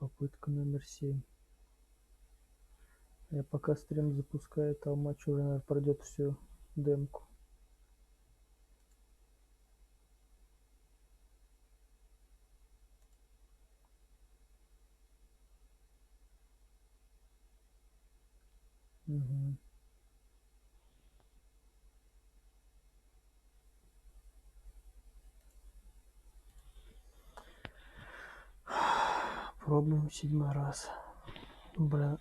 Попытка номер 7. Я пока стрим запускаю, там матч уже, наверное, пройдет всю демку. Угу. Пробуем 7-й раз. Бля.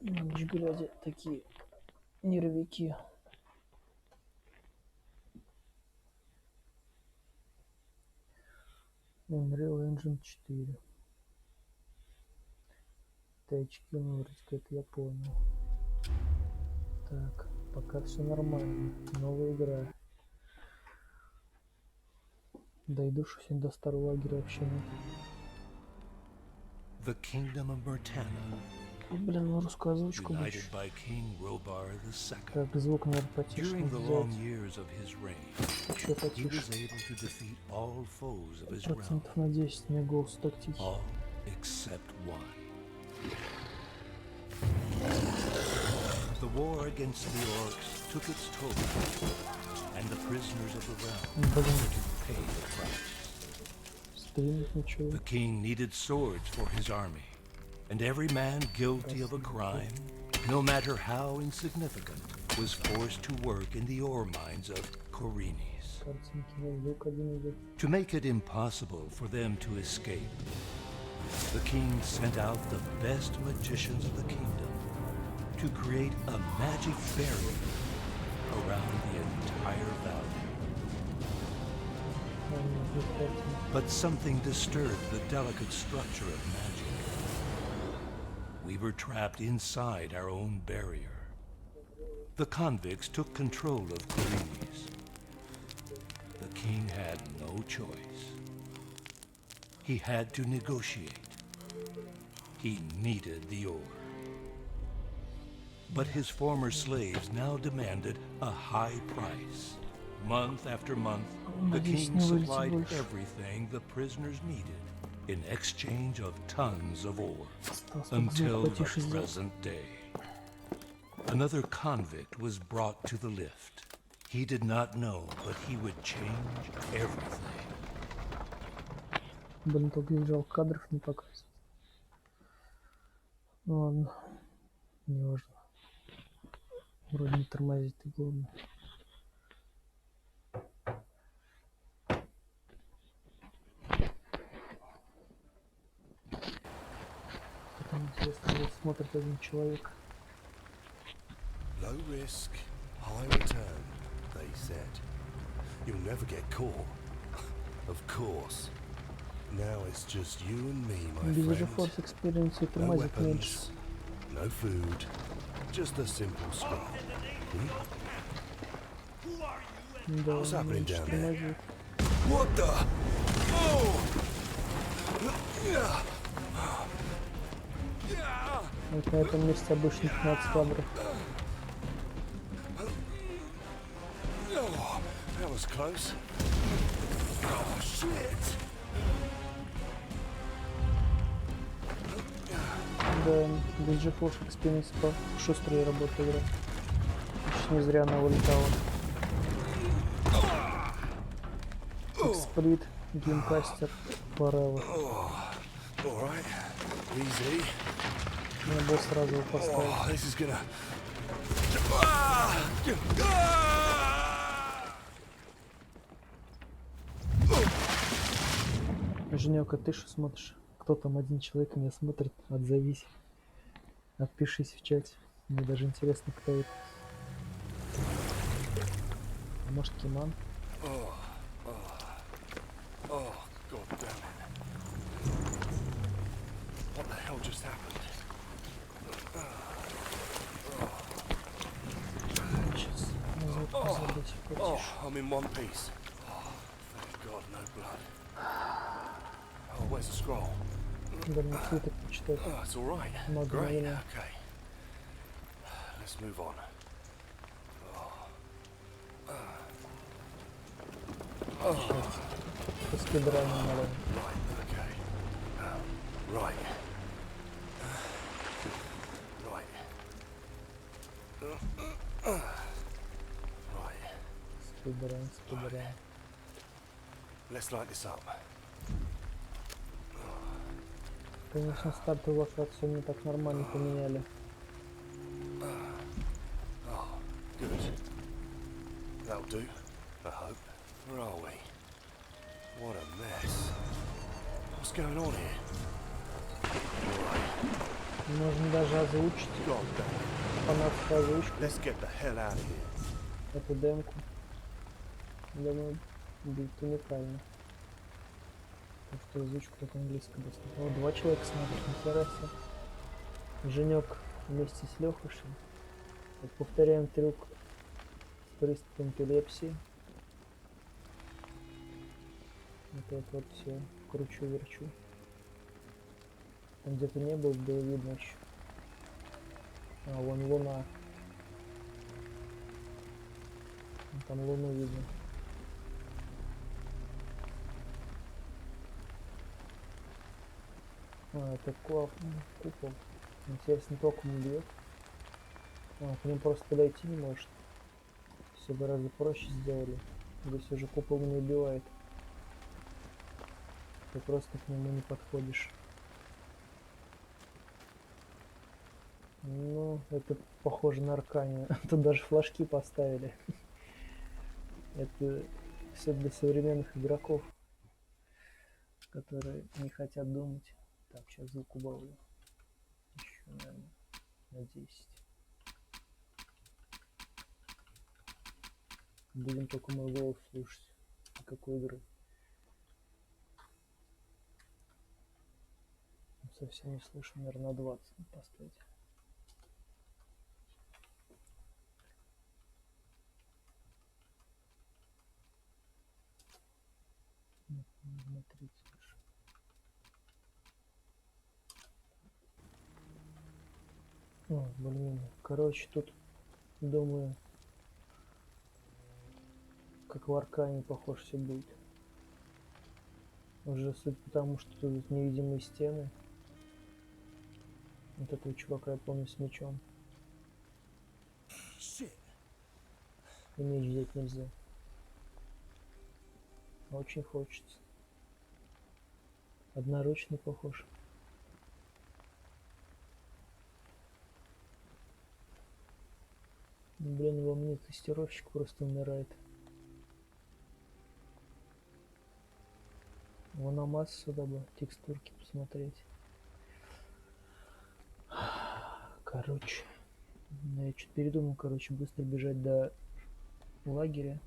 На ночь глядя такие нервики. Unreal Engine 4. Тачки, ну, вроде как это я понял. Так, пока все нормально. Новая игра. Дойду, что сегодня до старого лагеря вообще нет. The kingdom of Murtana, Блин, ну русскую озвучку united больше. by King Robar II. Так, звук, наверное, потише During the long взять. years of his reign, Еще he потише. was able to defeat all foes of his realm, Процентов на 10 мне голос так тихий. all except one. The war against the orcs took its toll, and the prisoners of the realm had to pay the price. Стримить ничего. The king needed swords for his army, and every man guilty of a crime, no matter how insignificant, was forced to work in the ore mines of Korinis. Картинки на звук один идет. To make it impossible for them to escape, the king sent out the best magicians of the kingdom to create a magic barrier around the entire valley. But something disturbed the delicate structure of magic. We were trapped inside our own barrier. The convicts took control of Korinis. The king had no choice. He had to negotiate. He needed the ore. But his former slaves now demanded a high price. Month after month, the king supplied everything the prisoners needed in exchange of tons of ore, until the present day. Another convict was brought to the lift. He did not know, but he would change everything. Блин, только лежал, кадров не показывает. Ну ладно, не важно. Вроде не тормозит, и главное. Потом интересно, вот смотрит один человек. Low risk, high return, they said. You'll never get caught. Of course. Now it's just you and me, my Без friend. GeForce Experience и No тормозит меньше. weapons, no food, just a simple scroll. Да, What's happening меньше down there? тормозит. What the? Oh! Вот на этом месте обычно 15 кадров. Oh, that was close. Oh, shit! Да, без GeForce Experience шустрее работает игра. Почти не зря она вылетала. Эксплит, геймкастер, Forever. Alright, easy. Надо было сразу его поставить. Oh, this is gonna... Женёк, а ты что смотришь? Кто там один человек меня смотрит? Отзовись. Отпишись в чате. Мне даже интересно, кто это. А может, Киман? Oh, god damn it. What the hell just happened? Сейчас. Звук забыть Oh, потише. I'm in one piece. Oh, thank god, no blood. Oh, where's the scroll? Да, мне свиток почитать. Oh, it's alright. Много Great, времени. okay. Let's move on. По спидрану надо. Right, okay. Right. Right. Right. Спидеран, спидеран. Let's light this up. Конечно, стартовую локацию не так нормально поменяли. Oh, good. That'll do, I hope. Where are we? What a mess. What's going on here? Right. Можно даже озвучить God damn. фанатскую озвучку. Let's get the hell out of here. Эту демку. Думаю, будет уникально. Потому что озвучку только английскую доступна. Вот 2 человека смотрят, нихера себе. Женек вместе с Лехушем. Вот повторяем трюк с приступом эпилепсии. Вот все. Кручу-верчу. Там где-то не было, было видно еще. А, вон луна. Там луну видно. А, это купол. Интересно, током убьет. А, к ним просто подойти не может. Все гораздо проще сделали. Здесь уже купол не убивает. Ты просто к нему не подходишь. Ну, это похоже на Аркане. Тут даже флажки поставили. Это все для современных игроков, которые не хотят думать. Так, сейчас звук убавлю. Еще, наверное, на 10. Будем только мой голос слушать. Какой игры. Совсем не слышу, наверное, на 20 поставить. На 30 лучше. О, блин. Короче, тут, думаю, как в Аркане, похож все будет. Уже суть потому, что тут невидимые стены. Вот этого чувака я помню с мечом. И меч взять нельзя. Очень хочется. Одноручный похож. Блин, во мне тестировщик просто умирает. Вон на массу сюда бы текстурки посмотреть. Короче, я что-то передумал, быстро бежать до лагеря.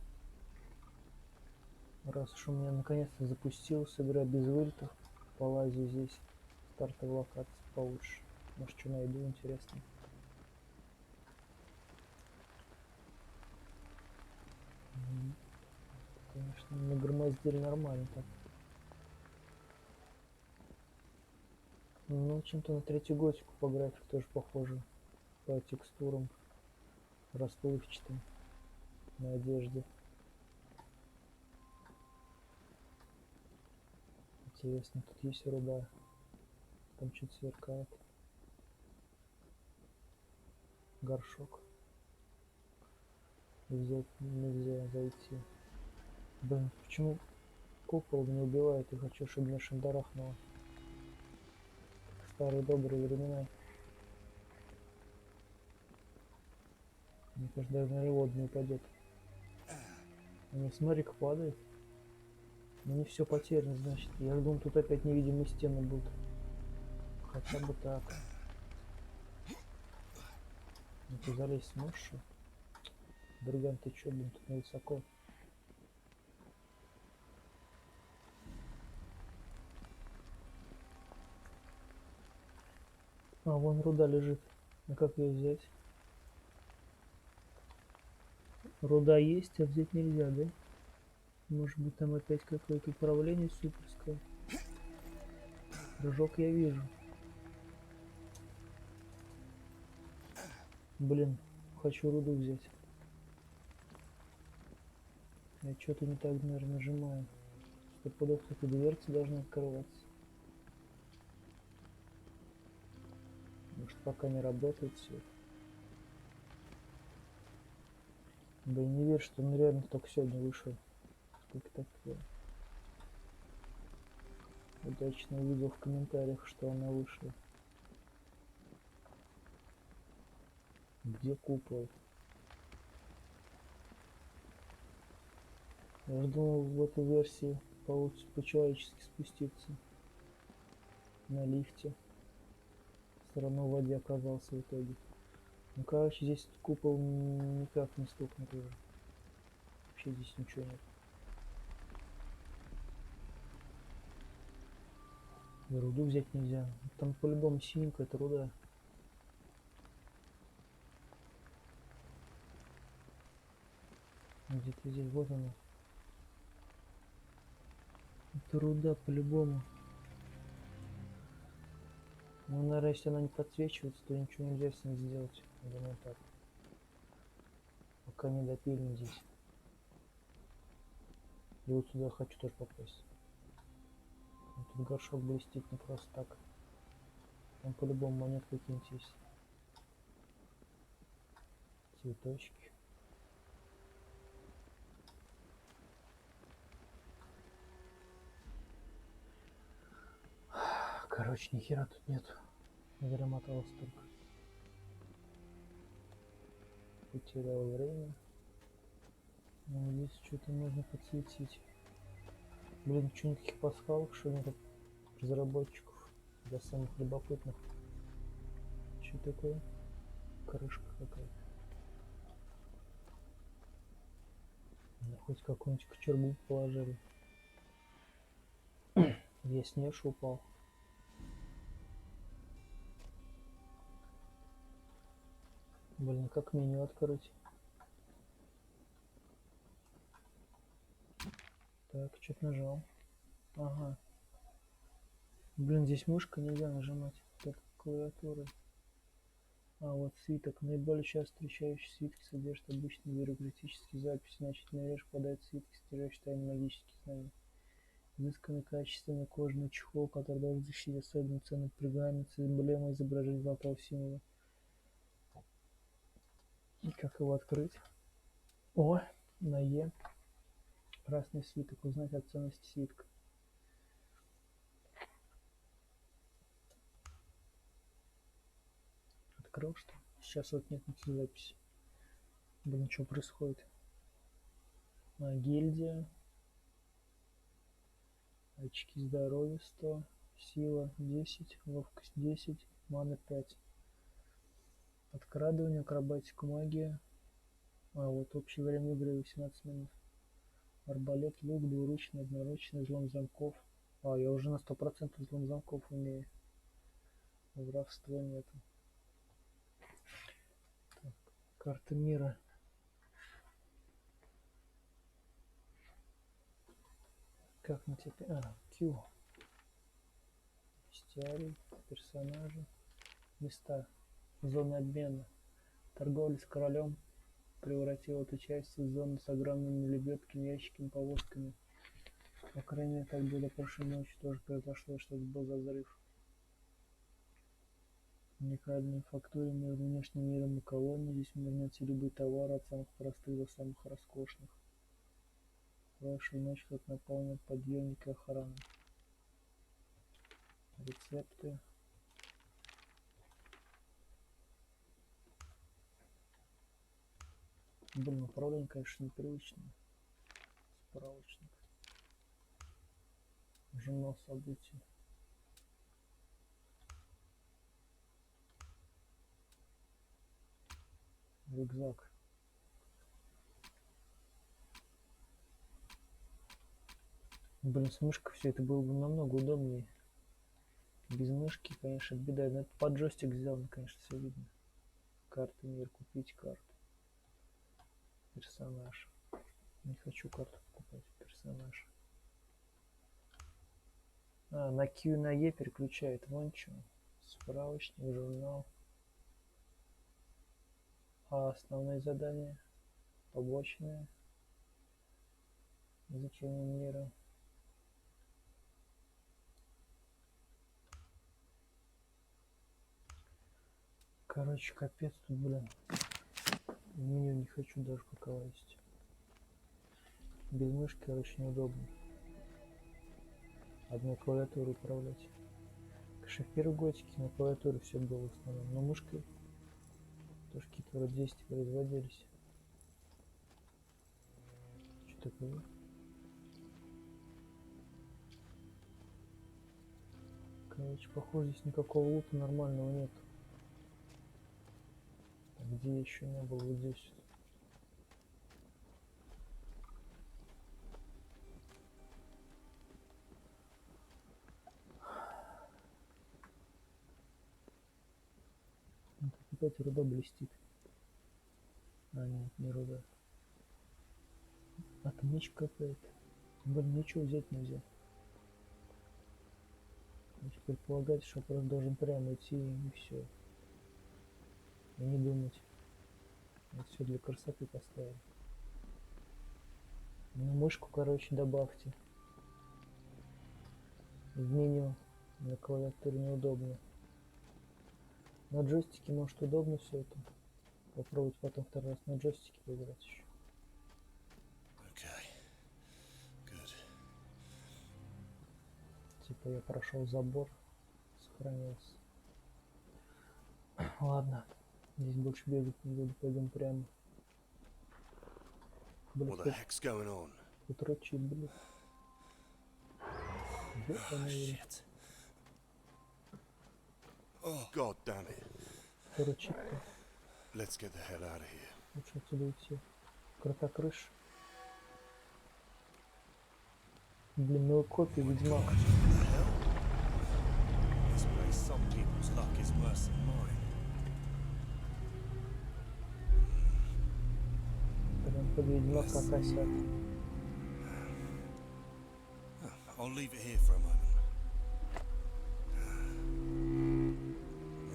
Раз уж у меня наконец-то запустилась игра без вылетов, полазю здесь, стартовая локация получше. Может, что найду интересно. Конечно, нагромоздили нормально так. Ну, чем-то на третью готику по графику тоже похоже. По текстурам расплывчатым на одежде. Интересно, тут есть руда. Там что-то сверкает. Горшок. Взять нельзя зайти. Блин, почему купол не убивает? Я хочу, чтобы меня шандарахнуло. Старые добрые времена. Мне кажется, даже на ревод не упадет. Не, смотри, как падает. Ну не все потеряно, значит. Я думал, тут опять невидимые стены будут. Хотя бы так. Ну ты залезть сможешь? Друган, ты чё, блин, тут невысоко. А, вон руда лежит. А как ее взять? Руда есть, а взять нельзя, да? Может быть, там опять какое-то управление суперское. Прыжок я вижу. Блин, хочу руду взять. Я что-то не так, наверное, нажимаю. Стопудов, эти дверцы должны открываться. Может, пока не работает все. Блин, не верю, что он реально только сегодня вышел. Как такое? Удачно увидел в комментариях, что она вышла. Где купол? Я же думал, в этой версии получится по-человечески спуститься на лифте. Все равно в воде оказался в итоге. Ну, короче, здесь купол никак не стукнет уже. Вообще здесь ничего нет. И руду взять нельзя. Там по-любому синенькая это руда. Где-то здесь, вот она. Это руда по-любому. Ну, наверное, если она не подсвечивается, то ничего нельзя с ней сделать. Я думаю, так. Пока не допилим здесь. И вот сюда хочу тоже попасть. Тут горшок блестит не просто так. Там по-любому монет какие-нибудь есть. Цветочки. Короче, ни хера тут нет. Зря моталось только. Потерял время. Ну, здесь что-то можно подсветить. Блин, что никаких пасхалок, что нет разработчиков для самых любопытных. Что такое? Крышка какая-то. Ну, хоть какую-нибудь кочергу положили. Я снеж упал. Блин, как меню открыть? Так, что-то нажал. Ага. Блин, здесь мышка нельзя нажимать. Так, клавиатуры. А вот свиток. Наиболее часто встречающиеся свитки содержат обычные бюрократические записи. Значительно реже попадают свитки, содержащие тайные магические знания. Изысканный качественный кожаный чехол, который должен защитить особенно ценный пергамент с эмблемой изображения золотого символа. И как его открыть? О, на Е. Красный свиток. Узнать о ценности свитка. Открыл что? Сейчас вот нет никаких записей. Блин, что происходит? Гильдия. Очки здоровья 100. Сила 10. Ловкость 10. Мана 5. Подкрадывание, акробатика, магия. А вот общее время игры 18 минут. Арбалет, лук, двуручный, одноручный, взлом замков. А, я уже на 100% взлом замков умею. Воровства нету. Так, карта мира. Как на теперь? Q. Бестиарий, персонажи. Места. Зона обмена. Торговля с королем превратил эту часть в зону с огромными лебедками, ящиками, повозками. По крайней мере, так было прошлой ночью. Тоже произошло, что это был за взрыв. Уникальная фактура между внешним миром и колонией. Здесь можно найти любые товары, от самых простых до самых роскошных. Прошлой ночью как наполнен подъемник и охрана. Рецепты. Блин, управление, конечно, непривычное. Справочник. Журнал событий. Рюкзак. Блин, с мышкой все это было бы намного удобнее. Без мышки, конечно, беда. Но это под джойстик сделано, конечно, все видно. Карты мир, купить карту. Персонаж. Не хочу карту покупать. Персонаж. На Q и на E переключает. Вон что. Справочник, журнал. А основные задания. Побочные. Изучение мира. Короче, капец тут, блин. Меню не хочу даже пока лазить. Без мышки, короче, неудобно. Одной клавиатурой управлять. Конечно, в первой готике на клавиатуре все было в основном, но мышкой тоже какие-то вроде действия производились. Что такое? Короче, похоже, здесь никакого лута нормального нет. Где еще не было? Вот здесь. Опять руда блестит. А, нет, не руда. Отмычка какая-то. Блин, ничего взять нельзя. Значит, предполагать, что просто должен прямо идти и все. И не думать. Вот все для красоты поставили. Ну, мышку, короче, добавьте. В меню на клавиатуре неудобно. На джойстике, может, удобно все это. Попробовать потом второй раз на джойстике поиграть еще. Okay. Good. Типа я прошел забор, сохранился. Ладно, здесь больше бегать не буду, пойдем прямо. What the heck's going on? Тут рычит, блин. Oh, shit. Oh, god damn it. Кто рычит-то? Let's get the hell out of here. Лучше отсюда уйти. Крута крыша. Блин, ну копия Ведьмак. This place, some people's luck is worse than mine. Прям под Ведьмака косят. I'll leave it here for a moment.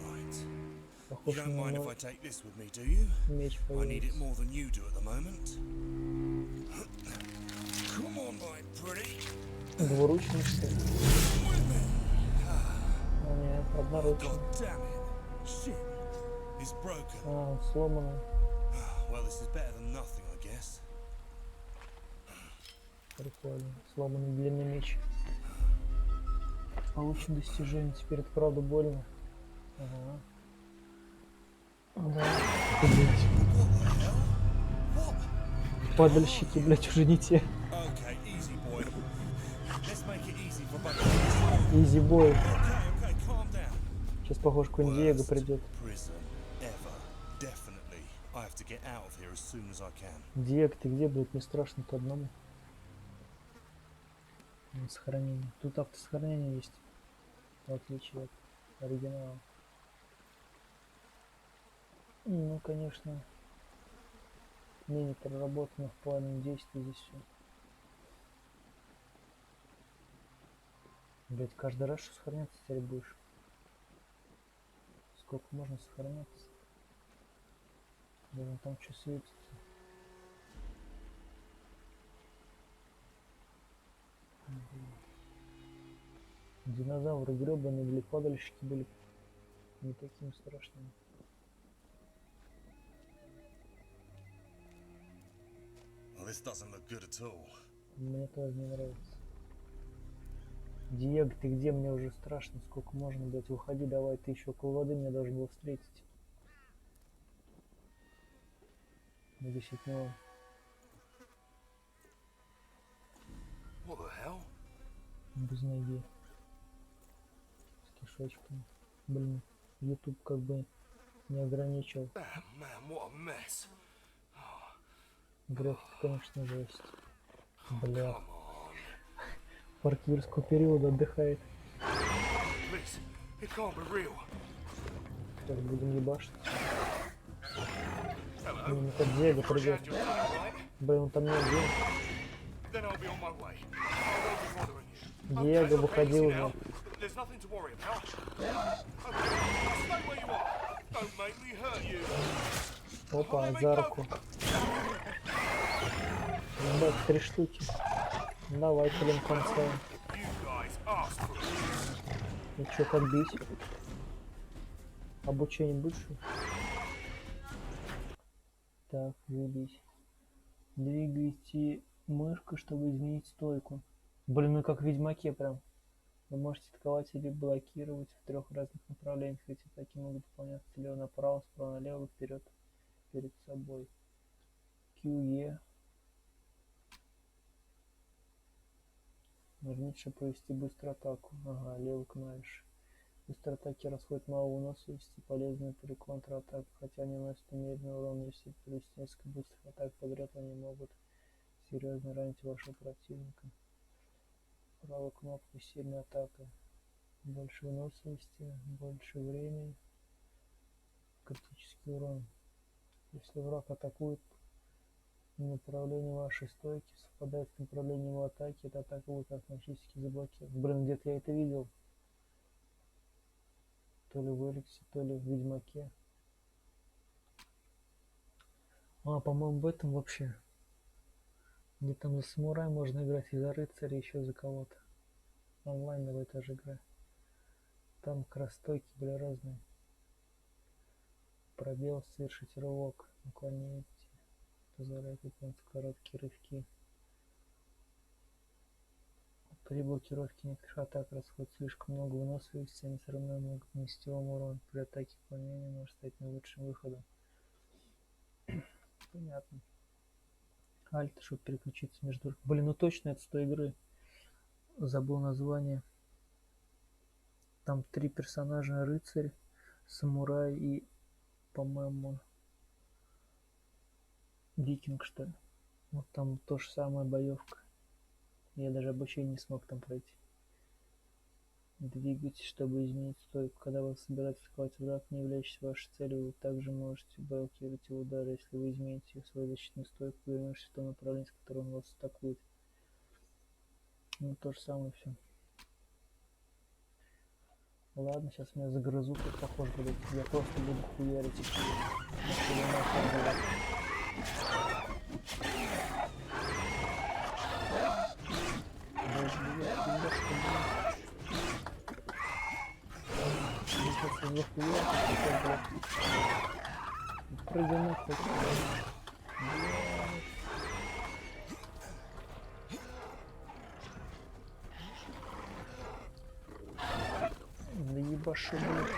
Right. You Похоже don't mind if на I take this with me, do you? меч I need it появился. more than you do at the moment. Come on, my pretty. Двуручник, что ли? With me. А, нет, одноручник. God damn it. Shit. It's broken. А, сломано. Well, this is better than nothing, I guess. Прикольно. Сломанный длинный меч. Получим достижение. Теперь это правда больно. Ага. Да. Блять. Падальщики, блять, уже не те. Okay, easy, boy. Let's make it easy for both of us. Изи бой. Okay, calm down. Сейчас, похоже, какой-нибудь Диего Worst придет. prison ever. Definitely. I have to get out of here as soon as I can. Диего, ты где, блядь, не страшно-то одному? Сохранение. Тут автосохранение есть. В отличие от оригинала. Ну, конечно, менее проработано в плане действий здесь все. Блять, каждый раз что сохраняться теперь будешь? Сколько можно сохраняться? Блин, там что светится? Динозавры гребаные, блин, падальщики были не такими страшными. Well, this doesn't look good at all. Мне тоже не нравится. Диего, ты где? Мне уже страшно. Сколько можно, блять, выходи, давай, ты еще около воды меня должен был встретить. 10 минут. What the hell? Без ноги. С кишечками. Блин, YouTube как бы не ограничил. Damn, man, what a mess. График, конечно, жесть. Бля. Come on. Парк юрского периода отдыхает. Please, it can't be real. Сейчас будем ебашить. Hello. Ну, как Диего придет. You're right. Блин, он там не один. Then I'll be on my way. I won't be bothering you. Диего, look, выходи easy уже. now. There's nothing to worry about. Okay, stay where you are. Don't make me hurt you. Опа, за руку. Ебать, 3 штуки. Давай, блин, конца. You guys asked for it. Ну чё, как бить? Обучение будешь? Так, заебись. Двигайте мышку, чтобы изменить стойку. Блин, ну как в Ведьмаке прям. Вы можете атаковать или блокировать в 3 разных направлениях. Эти атаки могут выполняться слева направо, справа налево, вперед, перед собой. QE. Нажмите, чтобы провести быструю атаку. Ага, левую клавишу. Быстрые атаки расходят мало выносливости, полезны при контратаках, хотя они наносят умеренный урон. Если провести несколько быстрых атак подряд, они могут серьезно ранить вашего противника. Правая кнопка сильная атака. Больше выносливости, больше времени. Критический урон. Если враг атакует, направление вашей стойки совпадает с направлением его атаки, эта атака будет автоматически заблокирована. Блин, где-то я это видел. То ли в Эликсе, то ли в Ведьмаке. А, по-моему, в этом вообще. Где там за самурая можно играть, и за рыцаря, еще за кого-то. Онлайновая тоже игра. Там как раз стойки были разные. Пробел, совершить рывок, наклоняете, позволяет выполнить короткие рывки. При блокировке некоторых атак расходит слишком много выносливости, они все равно могут нанести вам урон. При атаке уклонения может стать наилучшим выходом. Понятно. Альт, чтобы переключиться между... Блин, ну точно это с той игры. Забыл название. Там 3 персонажа: рыцарь, самурай и, по-моему, викинг, что ли. Вот там то же самое, боевка. Я даже обучение не смог там пройти. Двигайтесь, чтобы изменить стойку. Когда вы собираетесь атаковать враг, не являющийся вашей целью, вы также можете блокировать его удары. Если вы измените свою защитную стойку, вернешься в то направление, с которым он вас атакует. Ну, то же самое все. Ладно, сейчас меня загрызут, тут похоже будет. Я просто буду хуярить. Прыгай. Да ебашу, блядь.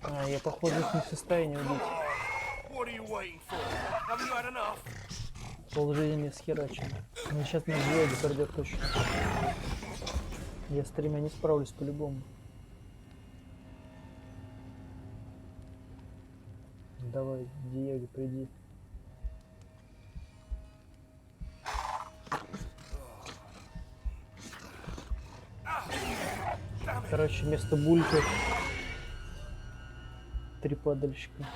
А, я похоже их не в состоянии убить. Пол жизни мне схерачен. Ну сейчас меня Диего придет точно. Я с 3 не справлюсь по-любому. Давай, Диего, приди. Короче, вместо бульки 3 падальщика.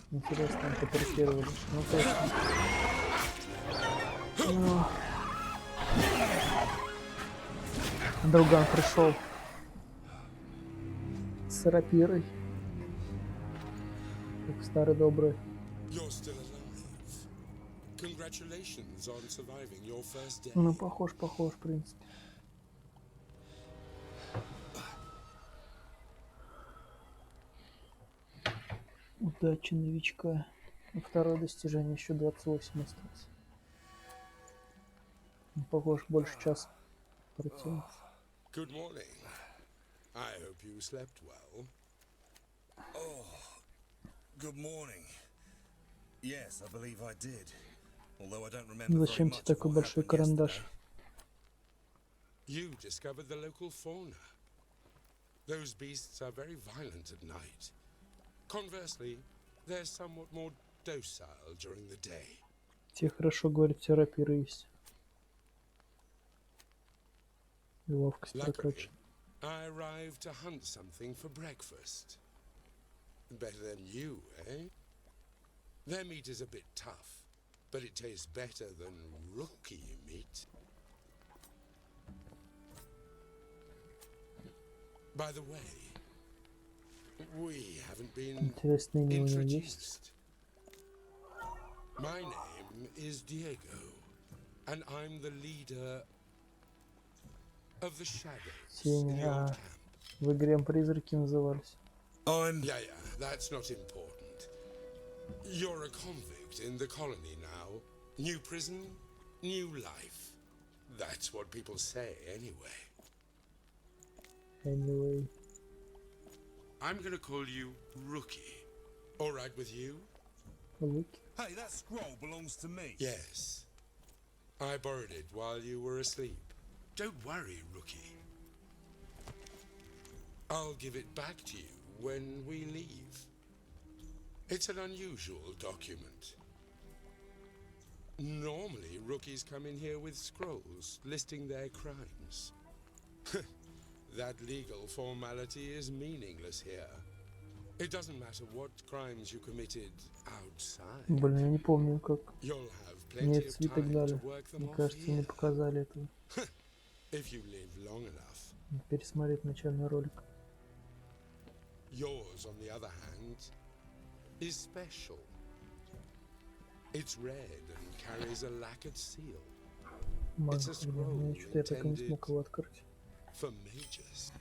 Интересно, это препарировали. Ну точно. Друган пришел с рапирой. Как старый добрый. Ну, похож, в принципе. Удачи новичка. И второе достижение, еще 28 осталось. Ну, похож, больше часа противиться. Good morning. I hope you slept well. Oh, good morning. Yes, I believe I did. Although I don't remember very Зачем тебе much of такой what большой happened карандаш? yesterday. You discovered the local fauna. Those beasts are very violent at night. Conversely, they're somewhat more docile during the day. Тебе хорошо говорят, все рапиры есть. И ловкость Luckily, прокачана. I arrived to hunt something for breakfast. Better than you, eh? Their meat is a bit tough, but it tastes better than rookie meat. By the way, we haven't been Интересное имя у него есть. introduced. My name is Diego, and I'm the leader of the shadows in Тени, the old а camp. в игре призраки назывались. Yeah, that's not important. You're a convict in the colony now. New prison, new life. That's what people say anyway. Anyway. I'm gonna call you Rookie. All right with you? Луки. Hey, that scroll belongs to me. Yes. I borrowed it while you were asleep. Don't worry, Rookie. I'll give it back to you when we leave. It's an unusual document. Normally, rookies come in here with scrolls listing their crimes. That legal formality is meaningless here. It doesn't matter what crimes you committed outside. Блин, я не помню, как You'll have мне plenty of свиток time дали. to work them Мне off кажется, не here. показали этого. If you live long enough. Пересмотреть начальный ролик. Yours, on the other hand, is special. It's red and carries a lacquered seal. Мага, It's a блин, scroll что-то я так и не intended смог его открыть. for mages.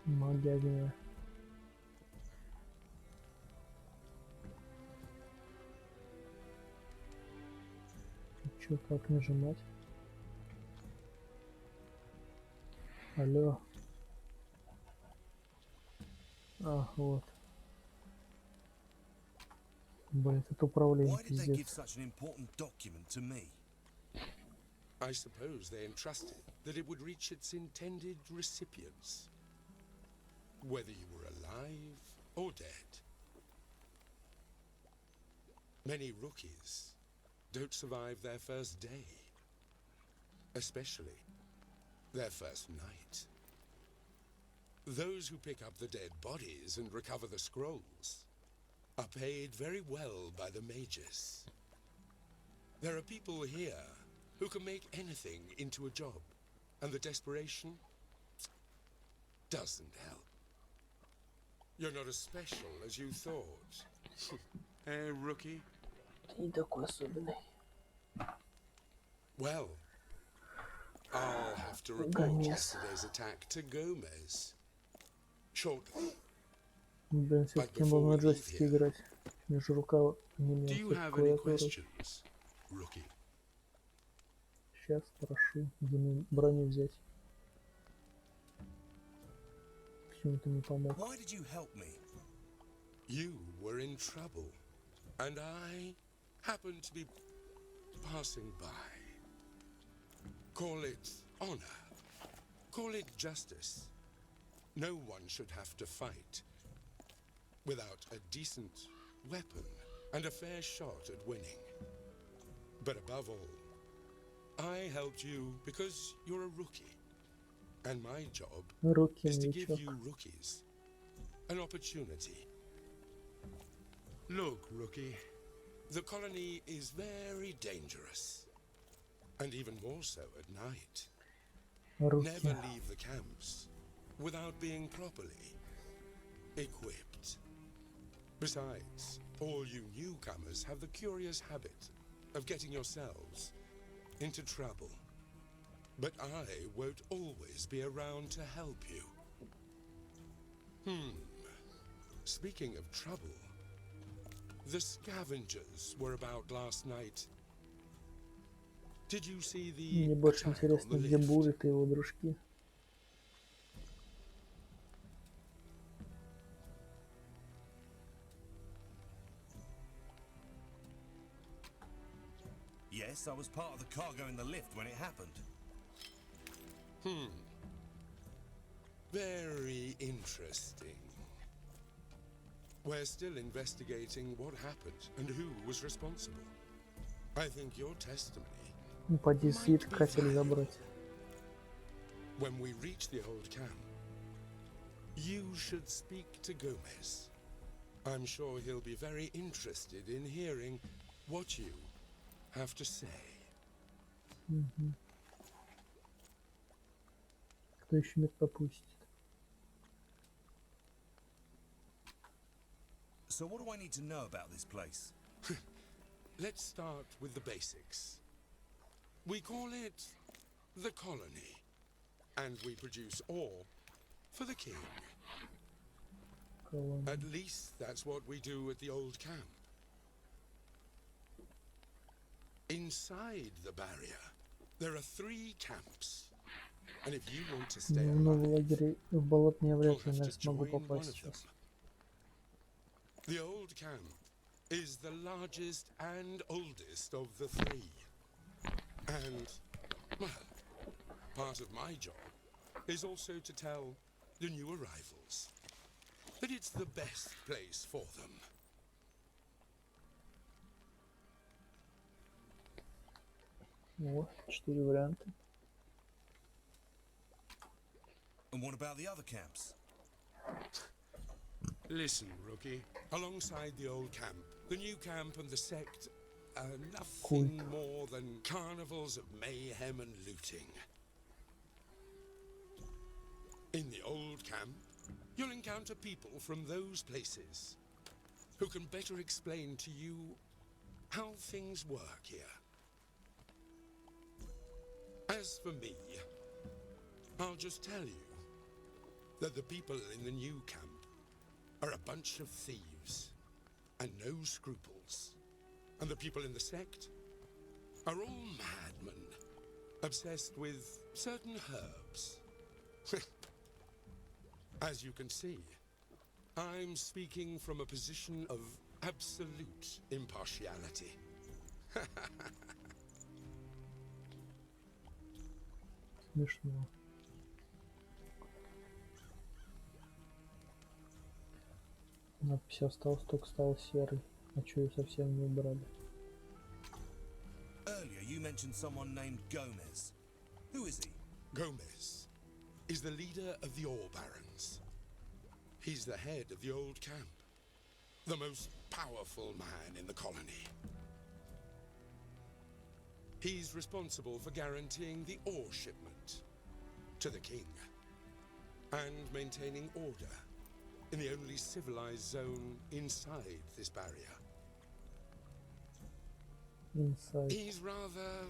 Магия огня. Чё, как нажимать? Алло. А, вот. Блин, это управление, Why did they give пиздец. such an important document to me? I suppose they entrusted that it would reach its intended recipients, whether you were alive or dead. Many rookies don't survive their first day, especially their first night. Those who pick up the dead bodies and recover the scrolls are paid very well by the mages. There are people here who can make anything into a job, and the desperation doesn't help. You're not as special as you thought. Eh, Rookie? Ты не такой особенный. Well, I'll have to report Гомес. yesterday's attack to Gomez shortly. Блин, все-таки был на джойстике играть. Между рукава не Do имел you have any клавиатуры. questions, Rookie? Сейчас спрошу, где мне броню взять. Почему ты не помог? Why did you help me? You were in trouble, and I happened to be passing by. Call it honor. Call it justice. No one should have to fight without a decent weapon and a fair shot at winning. But above all, I helped you because you're a rookie. And my job Руки, is to give новичок. you rookies an opportunity. Look, Rookie, the colony is very dangerous, and even more so at night. Руки. Never leave the camps without being properly equipped. Besides, all you newcomers have the curious habit of getting yourselves into trouble. But I won't always be around to help you. Speaking of trouble, the scavengers were about last night. Did you see the Мне больше attack on интересно, the где lift? Буллет и его дружки. Yes, I was part of the cargo in the lift when it happened. Very interesting. We're still investigating what happened and who was responsible. I think your testimony, Ну, поди свиток хотели забрать. when we reach the old camp, you should speak to Gomez. I'm sure he'll be very interested in hearing what you have to say. Кто еще мир попустит? So what do I need to know about this place? Let's start with the basics. We call it the colony, and we produce ore for the king. Колонна. At least that's what we do at the old camp. Inside the barrier, there are 3 camps. And if you want to stay Ну, в alive, лагере в болотне you'll вряд ли have я to смогу join one попасть of them. сейчас. The old camp is the largest and oldest of the 3. And, well, part of my job is also to tell the new arrivals that it's the best place for them. О, 4 варианта. And what about the other camps? Listen, rookie. Alongside the old camp, the new camp and the sect are nothing more than carnivals of mayhem and looting. In the old camp, you'll encounter people from those places who can better explain to you how things work here. As for me, I'll just tell you that the people in the new camp are a bunch of thieves and no scruples. And the people in the sect are all madmen, obsessed with certain herbs. As you can see, I'm speaking from a position of absolute impartiality. Смешно. Надпись осталась, только стал серый. А чё ее совсем не убрали? Earlier you mentioned someone named Gomez. Who is he? Gomez is the leader of the ore barons. He's the head of the old camp, the most powerful man in the colony. He's responsible for guaranteeing the ore shipment to the king and maintaining order in the only civilized zone inside this barrier. Inside. He's rather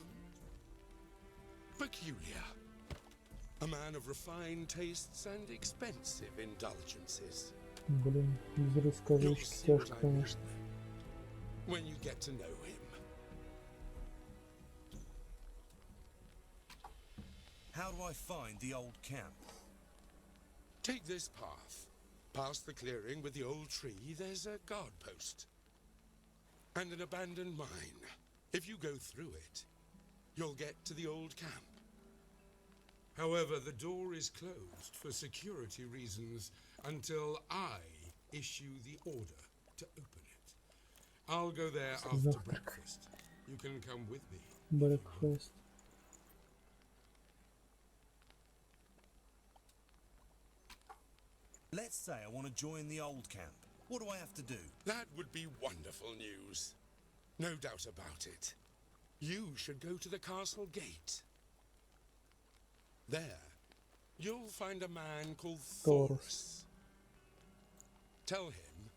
peculiar. A man of refined tastes and expensive indulgences. Блин, без русской You'll озвучки see what тяжко, I mean конечно. when you get to know him. How do I find the old camp? Take this path. Past the clearing with the old tree, there's a guard post. And an abandoned mine. If you go through it, you'll get to the old camp. However, the door is closed for security reasons until I issue the order to open it. I'll go there after Завтрак. breakfast. You can come with me. Breakfast. Let's say I want to join the old camp. What do I have to do? That would be wonderful news. No doubt about it. You should go to the castle gate. There, you'll find a man called Thorus. Tell him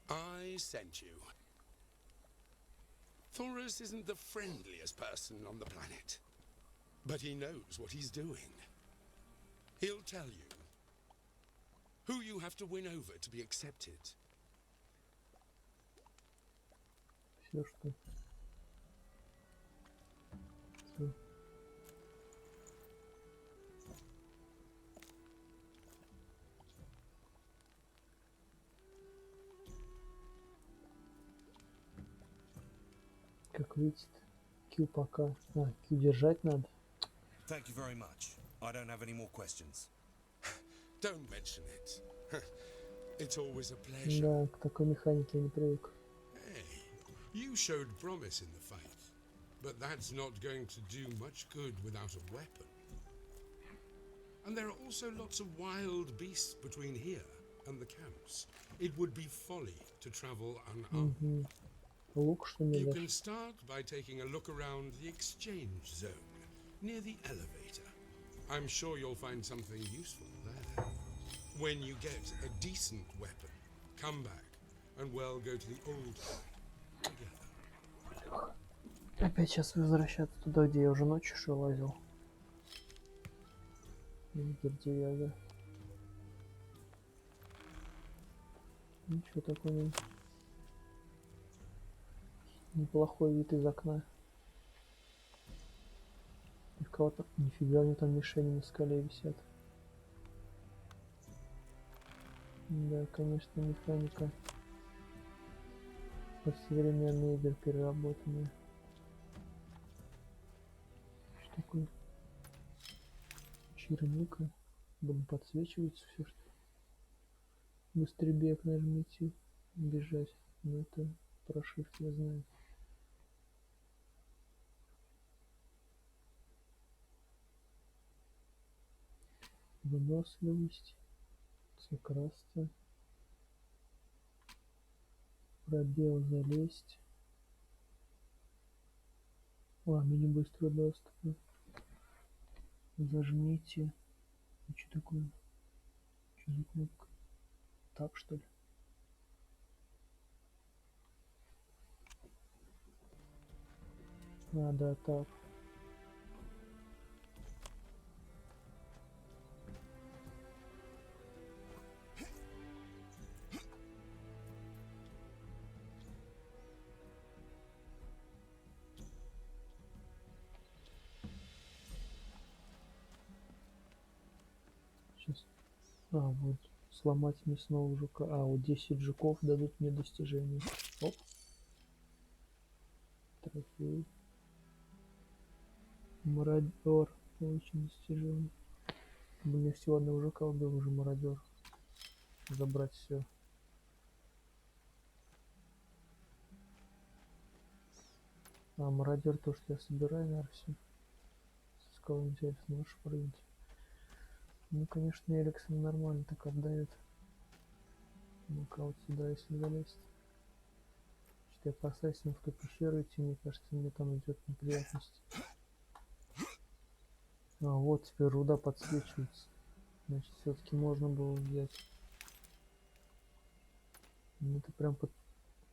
I sent you. Thorus isn't the friendliest person on the planet, but he knows what he's doing. He'll tell you who you have to win over to be accepted. Все что. Всё. Как видите, Q пока. А, Q держать надо. Thank you very much. I don't have any more questions. Don't mention it. It's always a pleasure. Да, к такой механике я не привык. Hey, you showed promise in the fight, but that's not going to do much good without a weapon. And there are also lots of wild beasts between here and the camps. It would be folly to travel unarmed. Угу. Лук что не You дашь? can start by taking a look around the exchange zone near the elevator. I'm sure you'll find something useful there. When you get a decent weapon, come back and we'll go to the old home together. Опять сейчас возвращаться туда, где я уже ночью шел, лазил. Гердияга. Ничего такого. Неплохой вид из окна. И в кого-то... Нифига, у него там мишени на скале висят. Да, конечно, механика под современные игры переработанная. Что такое? Черника. Блин, подсвечивается все, что ли? Быстрее бег нажмите. Бежать. Ну это прошивки я знаю. Выносливость. Закрасться. Пробел залезть. А, меню быстрого доступа. Зажмите. И что такое? Что за кнопка? Так что ли? А, да, так. Сейчас. А, вот. Сломать мясного жука. А, вот 10 жуков дадут мне достижение. Оп. Трофей. Мародер. Очень достижение. Мне всего одного жука убил уже мародер. Забрать все. А, мародер то, что я собираю, наверное, все. Сказал, интересно, можешь прыгнуть. Ну, конечно, Эриксон нормально так отдает. Ну-ка, вот сюда, если залезть. Что-то я опасаюсь в ту пещеру идти, мне кажется, мне там идет неприятность. А, вот теперь руда подсвечивается. Значит, все-таки можно было взять. Ну, это прям под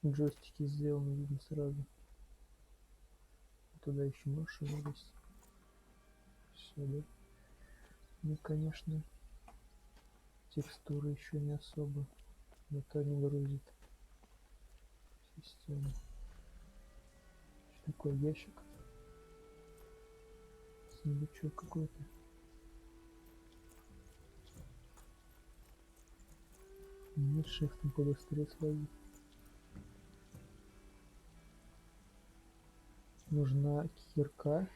джойстики сделано, видно сразу. Туда еще можешь залезть. Все, да? Ну, конечно, текстуры еще не особо. Это не грузит систему. Что такое ящик? Сундучок какой-то. Нет, шифтом побыстрее словить. Нужна кирка.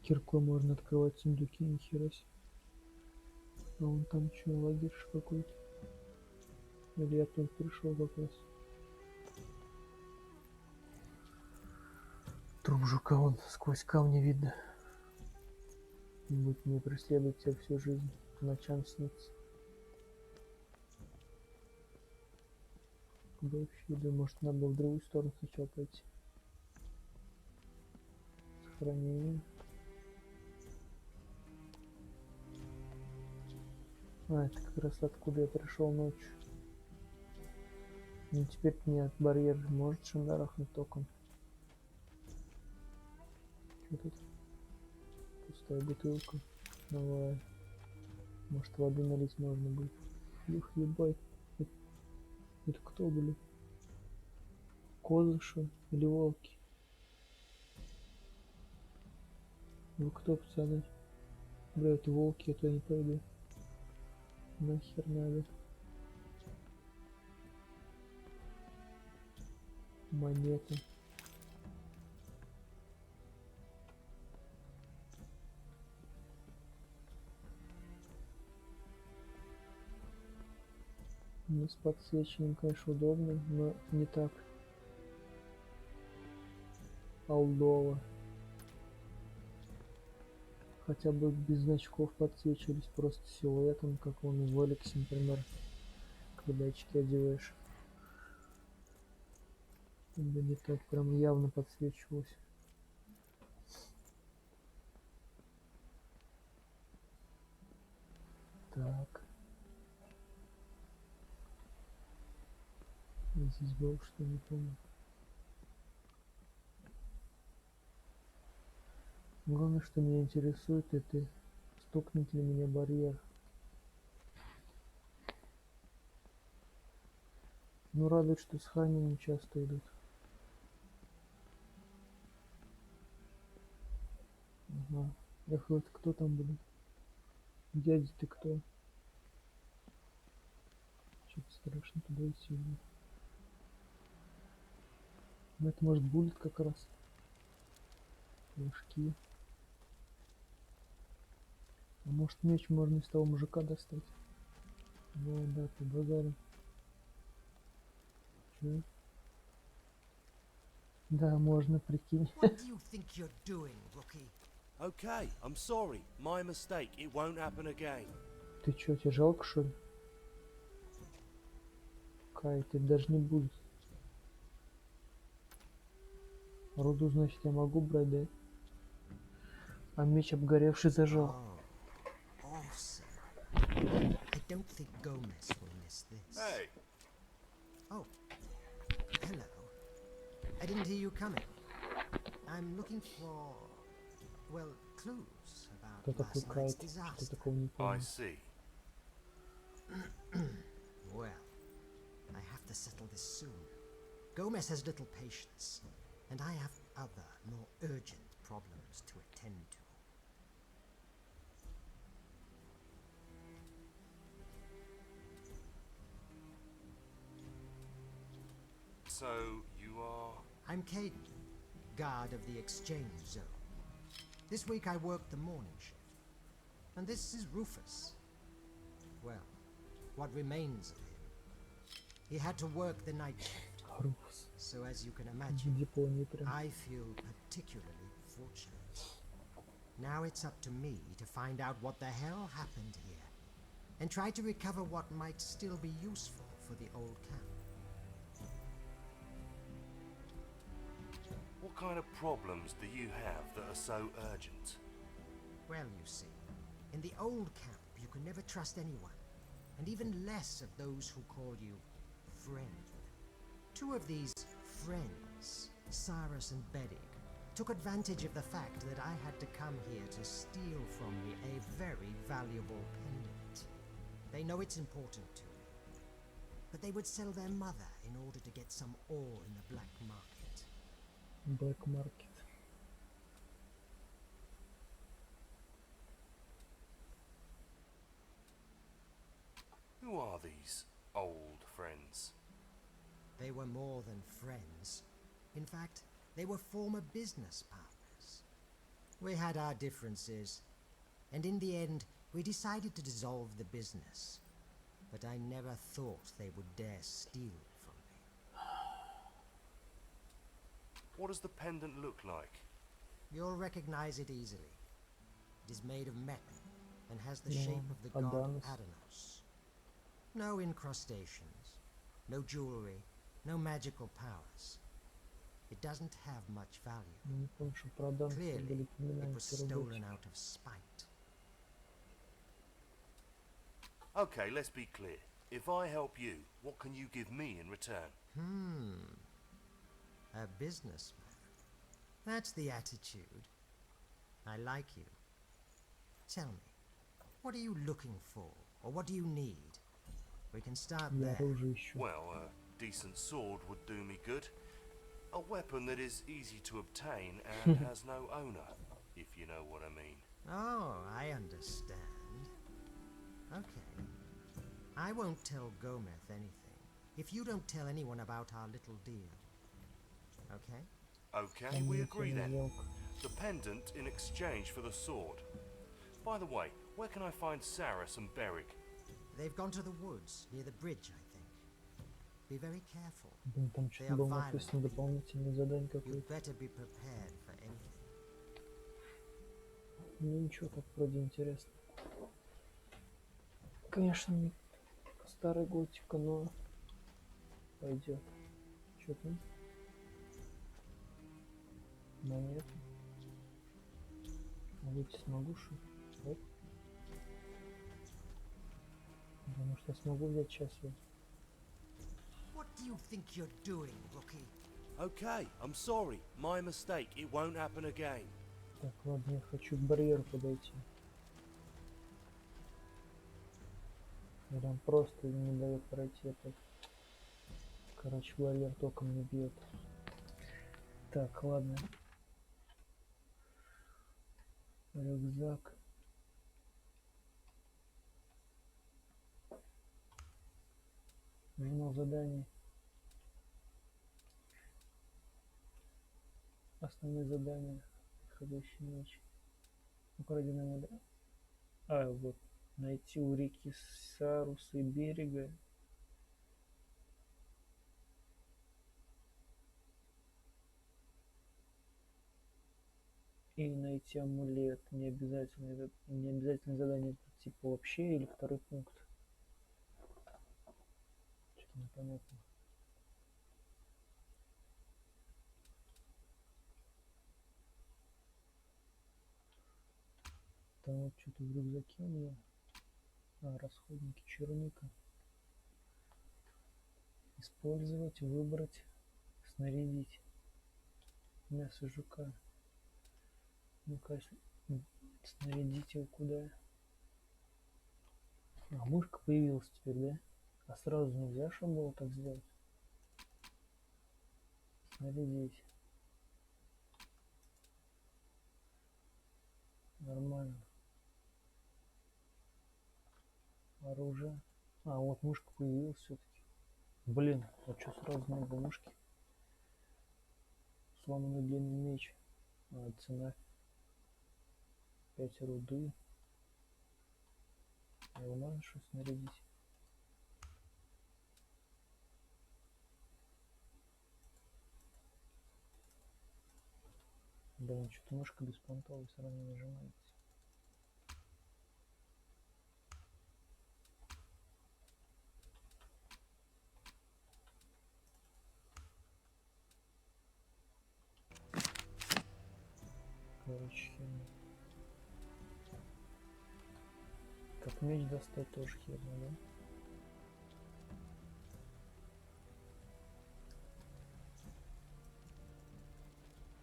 Киркой можно открывать сундуки, нихера себе. А он там что, лагерь какой-то? Или я только пришел как раз? Труп жука вон сквозь камни видно. Будет мне преследовать тебя всю жизнь. По ночам снится. Вообще, да, может надо в другую сторону сначала пойти. Сохранение. А, это как раз откуда я пришел ночью. Ну теперь нет барьер. Может шандарахнуть током. Что тут? Пустая бутылка. Давай. Может воды налить можно будет. Ух, ебать. Это кто были? Козы шо? Или волки? Вы кто, пацаны? Бля, это волки, это я не пойду. Нахер надо. Монета. Ну, с подсвечением, конечно, удобно, но не так олдово. Хотя бы без значков подсвечивались, просто силуэтом, как он в Алексе, например, когда очки одеваешь. Да не так, прям явно подсвечивалось. Так. Здесь был, что не помню. Главное, что меня интересует, это стукнет ли меня барьер. Ну, радует, что сохранения часто идут. Ага. Эх, вот кто там будет? Дядя, ты кто? Что-то страшно туда идти. Ну, это может будет как раз. Плюшки. А может меч можно из того мужика достать? Ну да, ты базарил. Чё? Да, можно, прикинь. What do you think you're doing, rookie? Okay, I'm sorry. My mistake. It won't happen again. Ты чё, тебе жалко, что ли? Кай, ты даже не будет. Руду, значит, я могу брать, да? А меч обгоревший зажал. Oh, awesome. I don't think Gomez will miss this. Hey, Oh, hello. I didn't hear you coming. I'm looking for, well, clues Кто about такой last night's Кайт? Что disaster. такого не I помню. see. Well, I have to settle this soon. Gomez has little patience, and I have other, more urgent problems to attend to. So, you are... I'm Caden, guard of the exchange zone. This week I worked the morning shift. And this is Rufus. Well, what remains of him. He had to work the night shift, Руфус. so as you can imagine, В Японии прям. I feel particularly fortunate. Now it's up to me to find out what the hell happened here, and try to recover what might still be useful for the old camp. What kind of problems do you have that are so urgent? Well, you see, in the old camp you can never trust anyone, and even less of those who call you friend. Two of these friends, Cyrus and Bedig, took advantage of the fact that I had to come here to steal from me a very valuable pendant. They know it's important to me, but they would sell their mother in order to get some ore in the black market. Black Market. Who are these old friends? They were more than friends. In fact, they were former business partners. We had our differences, and in the end, we decided to dissolve the business. But I never thought they would dare steal from me. What does the pendant look like? You'll recognize it easily. It is made of metal and has the Yeah, shape of the god Adonis. Adanos. No incrustations, no jewelry, no magical powers. It doesn't have much value. Ну, не помню, что про Аданса были Clearly, it упоминания was все stolen рабочие. out of spite. Okay, let's be clear. If I help you, what can you give me in return? A businessman. That's the attitude. I like you. Tell me, what are you looking for, or what do you need? We can start Я there. оружие ищу. Well, a decent sword would do me good. A weapon that is easy to obtain and has no owner, if you know what I mean. Oh, I understand. Okay. I won't tell Gomez anything, if you don't tell anyone about our little deal. Okay? Okay, we agree then. The pendant in exchange for the sword. By the way, where can I find Cyrus and Beric? They've gone to the woods, near the bridge, I think. Be very careful. Блин, там что-то было написано дополнительное задание You'd какое-то. better be prepared for anything. Ну ничего, так вроде интересно. Конечно, не старая готика, но пойдет. Что там? Монеты. А выйти смогу, что? Оп. Потому что я смогу взять сейчас вот. What do you think you're doing, rookie? Okay, I'm sorry. My mistake. It won't happen again. Так, ладно, я хочу к барьеру подойти. И там просто не дает пройти опять. Короче, барьер током не бьет. Так, ладно. Рюкзак. Журнал заданий. Основные задания. Подходящий меч. Украденная вода. А, вот. Найти у реки Сарусы берега. И найти амулет. Не обязательно задание типа вообще или второй пункт. Что-то непонятно. Там вот что-то в рюкзаке у меня. А, расходники, черника. Использовать, выбрать, снарядить. Мясо жука. Ну-ка, снарядить его куда? А, мышка появилась теперь, да? А сразу нельзя, чтобы было так сделать? Снарядить. Нормально. Оружие. А, вот мышка появилась все-таки. Блин, а что сразу не было мышки? Сломанный длинный меч. А, цена 5 руды. А его можно что снарядить? Блин, что-то мышка беспонтовая все равно не нажимается. Короче, херня. Как меч достать тоже херня, да?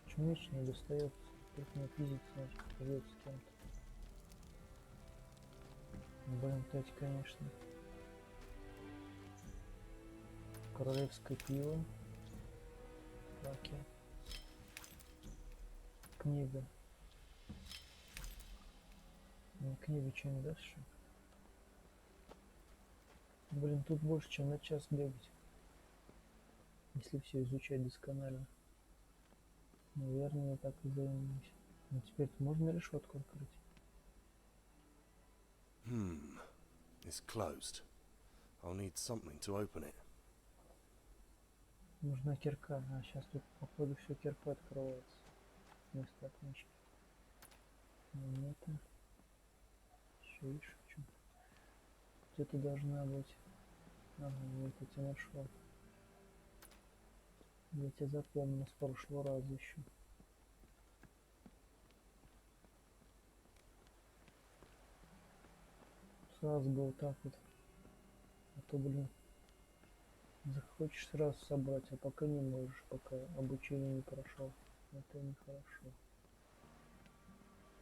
Почему меч не достается? Только не пиздить, значит, придется с кем-то. Блин, кстати, конечно. Королевское пиво. Факи. Книга. Ну, книга что не даст, что? Блин, тут больше, чем на час бегать. Если все изучать досконально. Наверное, я так и займусь. Ну, теперь-то можно решетку открыть. It's closed. I'll need something to open it. Нужна кирка. А, сейчас тут, походу, все кирка открывается. Вместо отмычки. Монета. Еще видишь, что? Где-то должна быть. Ага, вот я тебя нашел. Я тебя запомнил с прошлого раза еще. Сразу бы вот так вот. А то, блин, захочешь сразу собрать, а пока не можешь, пока обучение не прошел. Это нехорошо.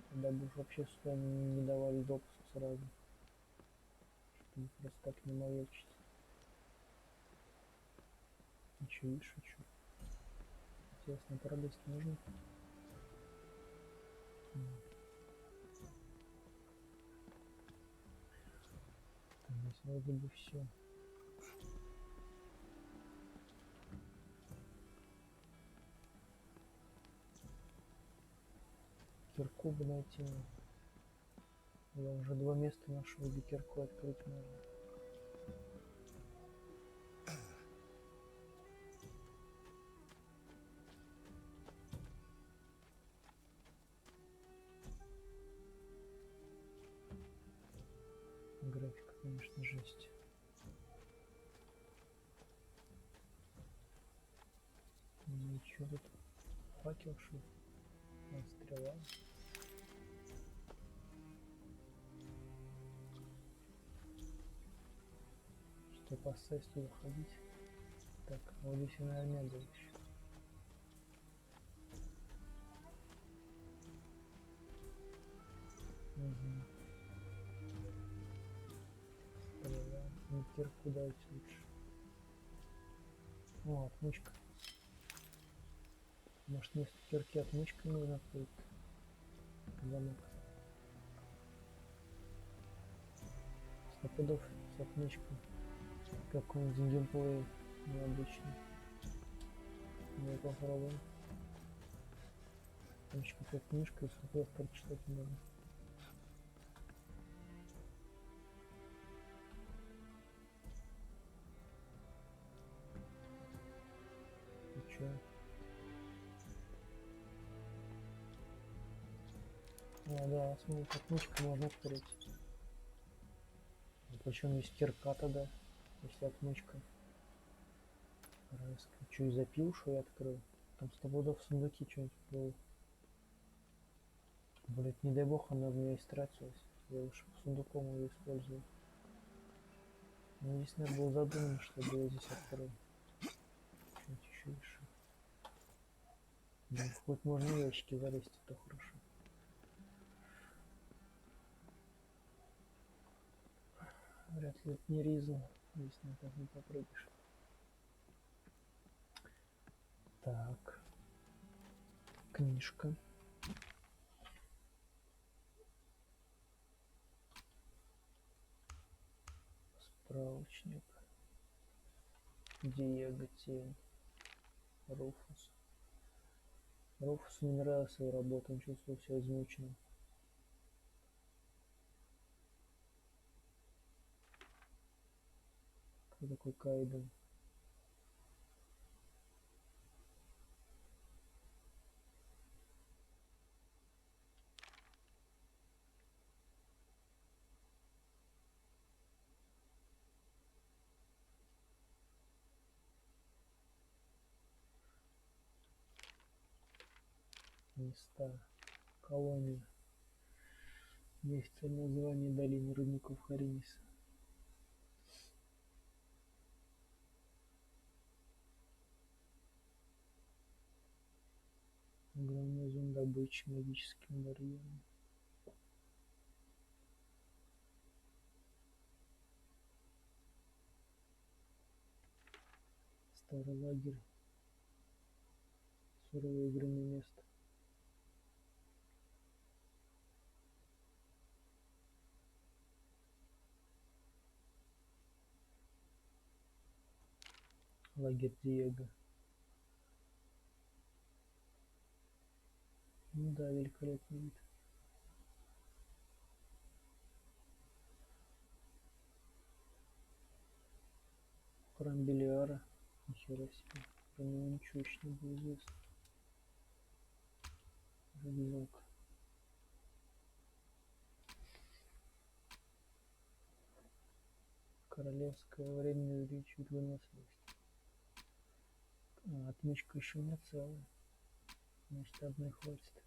Тогда бы уж вообще сюда не давали допуск сразу. Чтобы просто так не маячить. Ничего, видишь, шучу. Интересно, пролезть можно? Там здесь вроде бы все. Кирку бы найти. Я уже 2 места нашел, где кирку открыть можно. Графика, конечно, жесть. Ну и чё тут? Факел шел? А, стрела. Что по сесту выходить? Так, вот здесь я, наверное, был еще. Угу. Стрела. Ну, кирку дать лучше. О, отмычка. Может, вместо кирки отмычка нужна будет? Замок. Стопудов с отмычкой. Какой-нибудь геймплей необычный. Мы попробуем. Отмычка как книжка, и стопудов прочитать можно. И чё? А, да, смотри, отмычка можно открыть. Причем есть кирка тогда, если отмычка. Раз. Че, и запил, что я открыл? Там с тобой в сундуке что-нибудь было. Блять, не дай бог, она у меня истратилась. Я лучше по сундуком ее использую. Но здесь, наверное, было задумано, чтобы я здесь открыл. Что-нибудь еще решил. Да, хоть можно в ящики залезть, это хорошо. Вряд ли это не ризл. Здесь никак не попрыгаешь. Так. Книжка. Справочник. Диего тень. Руфус. Руфусу не нравилась его работа, он чувствовал себя измученным. Кто такой Кайден? Места. Колония. Неофициальное название долины рудников Хариниса. Главная зона добычи магическим барьером. Старый лагерь. Суровое игрное место. Лагерь Диего. Ну да, великолепный вид. Храм Белиара. Нихера себе. Про него ничего еще не было известно. Рюкзак. Королевское временно увеличивает выносливость. А, отмычка еще не целая. Значит, одной хватит.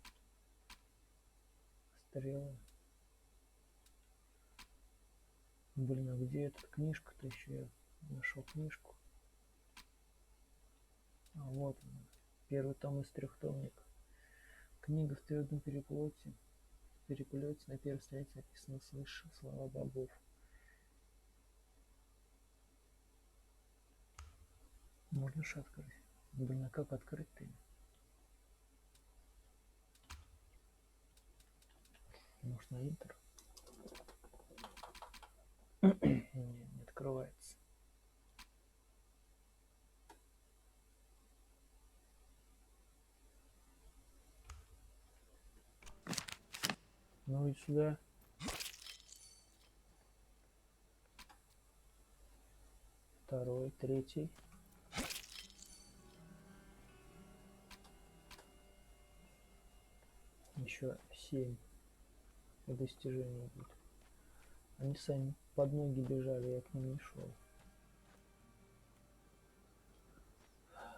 Стрелы. Блин, а где эта книжка-то еще? Я нашел книжку. А вот она. Первый том из трехтомника. Книга в твердом переплете. В переплете на первой странице написано «Слышь, слава богов». Можно же открыть. Блин, а как открыть-то? Может, на интер? Не открывается. Ну и сюда. Второй, третий. Еще 7 достижений будет. Они сами под ноги бежали, я к ним не шел.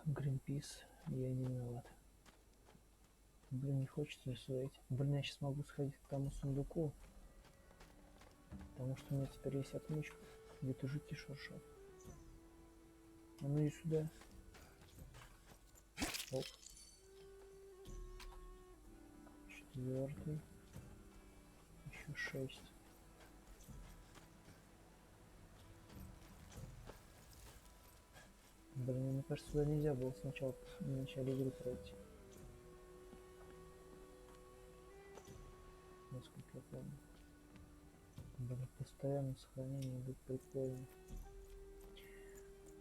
Гринпис, я не виноват. Блин, не хочется сюда идти. Блин, я сейчас могу сходить к тому сундуку. Потому что у меня теперь есть отмычка, где-то жуки шуршат. А ну и сюда. Оп. 4. Еще 6. Блин, мне кажется, сюда нельзя было сначала в начале игры пройти. Насколько я помню. Блин, постоянно сохранение будет прикольно.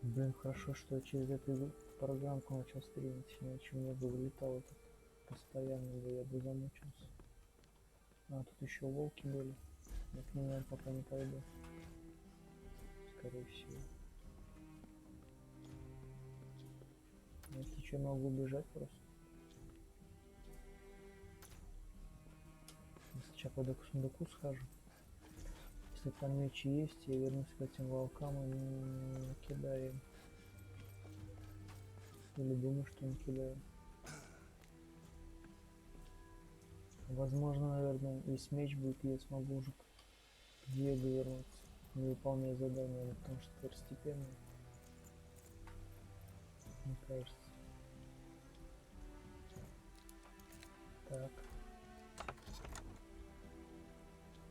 Блин, хорошо, что я через эту программку начал стримить, иначе у меня бы вылетало тут постоянно, бы я бы замучился. А, тут еще волки были. Я к ним пока не пойду. Скорее всего. Если что, могу убежать просто. Сейчас пойду к сундуку схожу. Если там мечи есть, я вернусь к этим волкам и накидаю. Или думаю, что накидаю. Возможно, наверное, весь меч будет, и я смогу уже к Диего вернуться, не выполняя задания, потому что второстепенно. Мне кажется. Так.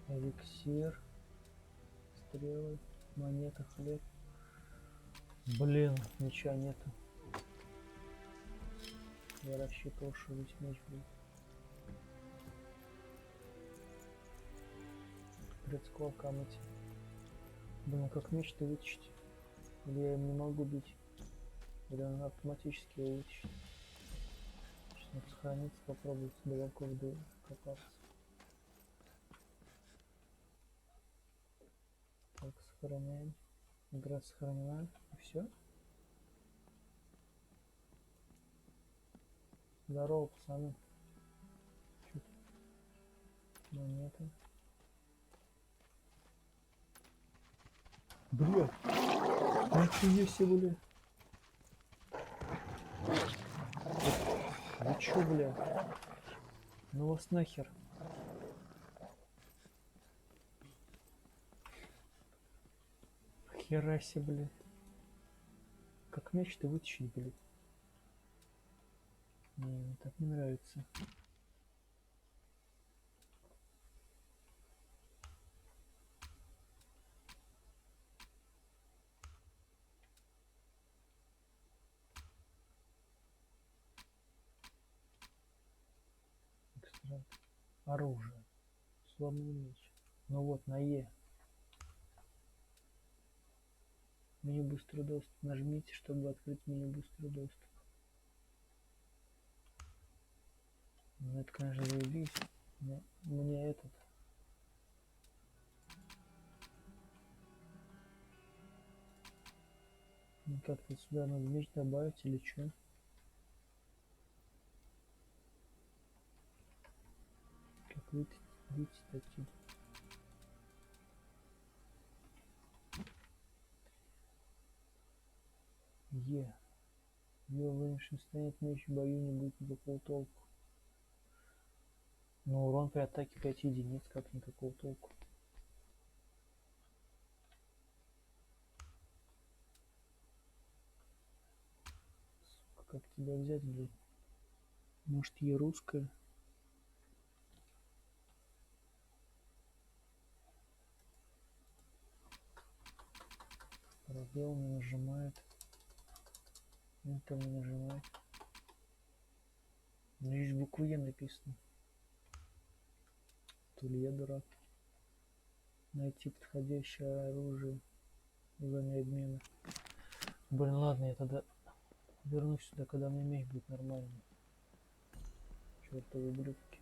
Эликсир. Стрелы. Монета, хлеб. Блин, меча нету. Я рассчитывал, что весь меч будет. Предскол камыть. Блин, как меч-то вытащить? Или я им не могу бить? Или он автоматически его вытащит? Сейчас надо сохраниться, попробовать до волков докопаться. Так, сохраняем. Игра сохранена. И все. Здорово, пацаны. Чё тут? Монеты. Бля! Ничего себе, бля! Вы чё, бля? Ну вас нахер. Хера себе, бля. Как мяч-то вытащить, блядь? Не, мне так не нравится. Экстракт. Оружие. Сломанный меч. Ну вот, на Е. Меню быстрый доступ. Нажмите, чтобы открыть меню быстрый доступ. Ну это, конечно, заебись. Но мне этот. Ну как-то сюда надо меч добавить или что? Как выйти отсюда? Е. Ее вынужден станет меч в бою, не будет никакого толку. Но урон при атаке 5 единиц, как никакого толку. Сука, как тебя взять, блин? Может, Е русская? Пробел не нажимает. Это не нажимает. Здесь букву Е написано. То ли я дурак. Найти подходящее оружие в зоне обмена. Блин, ладно, я тогда вернусь сюда, когда мне меч будет нормальный. Чёртовы ублюдки.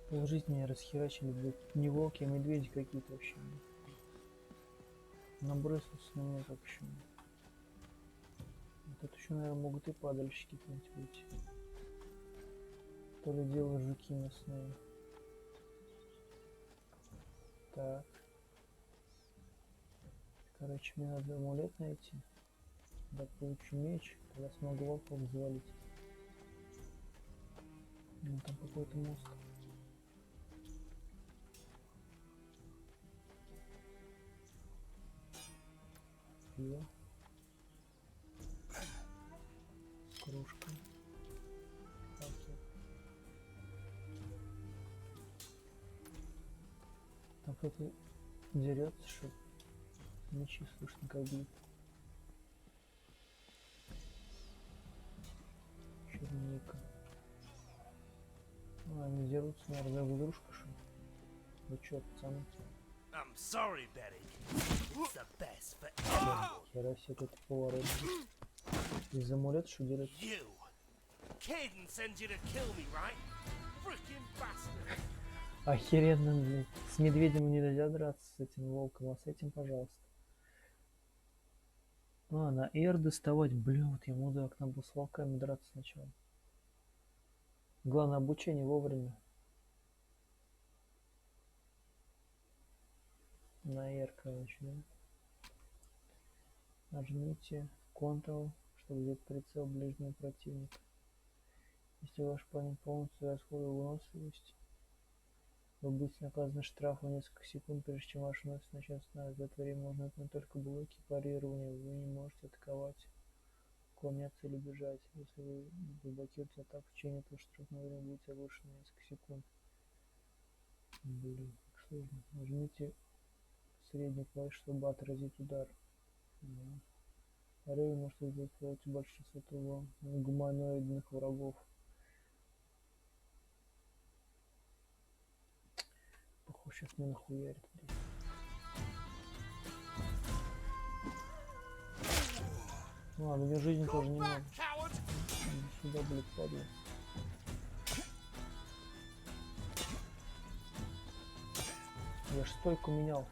Полжизни меня расхерачили, блядь. Не волки, а медведи какие-то вообще. Набросился на меня как еще. Тут еще, наверное, могут и падальщики какие-нибудь быть. То ли дело жуки мясные. Так. Короче, мне надо амулет найти. Да, получу меч, тогда смогу волков завалить. Ну, там какой-то мост. Пиво. Кружка. Окей. Там кто-то дерется, что мечи слышно как бьют. Черника. А, они дерутся, наверное, друг дружку, что ли? Вы чё, пацаны? I'm sorry, Betty. It's the best for everyone. Хера себе какой-то поворот. Из амулета, что дерется? You. Caden sends you to kill me, right? Freaking bastard. Охеренно, блин. С медведем нельзя драться, с этим волком, а с этим, пожалуйста. А, на R доставать. Бля, вот я мудак, надо было с волками драться сначала. Главное, обучение вовремя. На R, короче, да? Нажмите Ctrl, чтобы взять прицел ближнего противника. Если ваш парень полностью расходовал выносливость, вы будете наказаны штрафом несколько секунд, прежде чем ваш нос начнет становиться. За это время можно отменить только блоки парирования. Вы не можете атаковать, уклоняться или бежать. Если вы заблокируете атаку в течение этого штрафного времени, будете оглушены на несколько секунд. Блин, как сложно. Нажмите средний клавиш, чтобы отразить удар. Рэй может сделать большинство того гуманоидных врагов. Похоже, сейчас меня нахуярит, блядь. Ну ладно, у меня жизни тоже немного. Иди сюда, блядь, падла. Я ж стойку менял.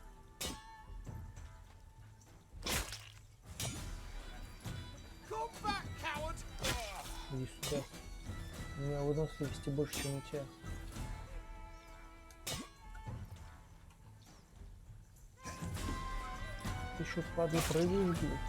Иди сюда. У меня выносливости больше, чем у тебя. Ты что, падла, прыгаешь, блядь?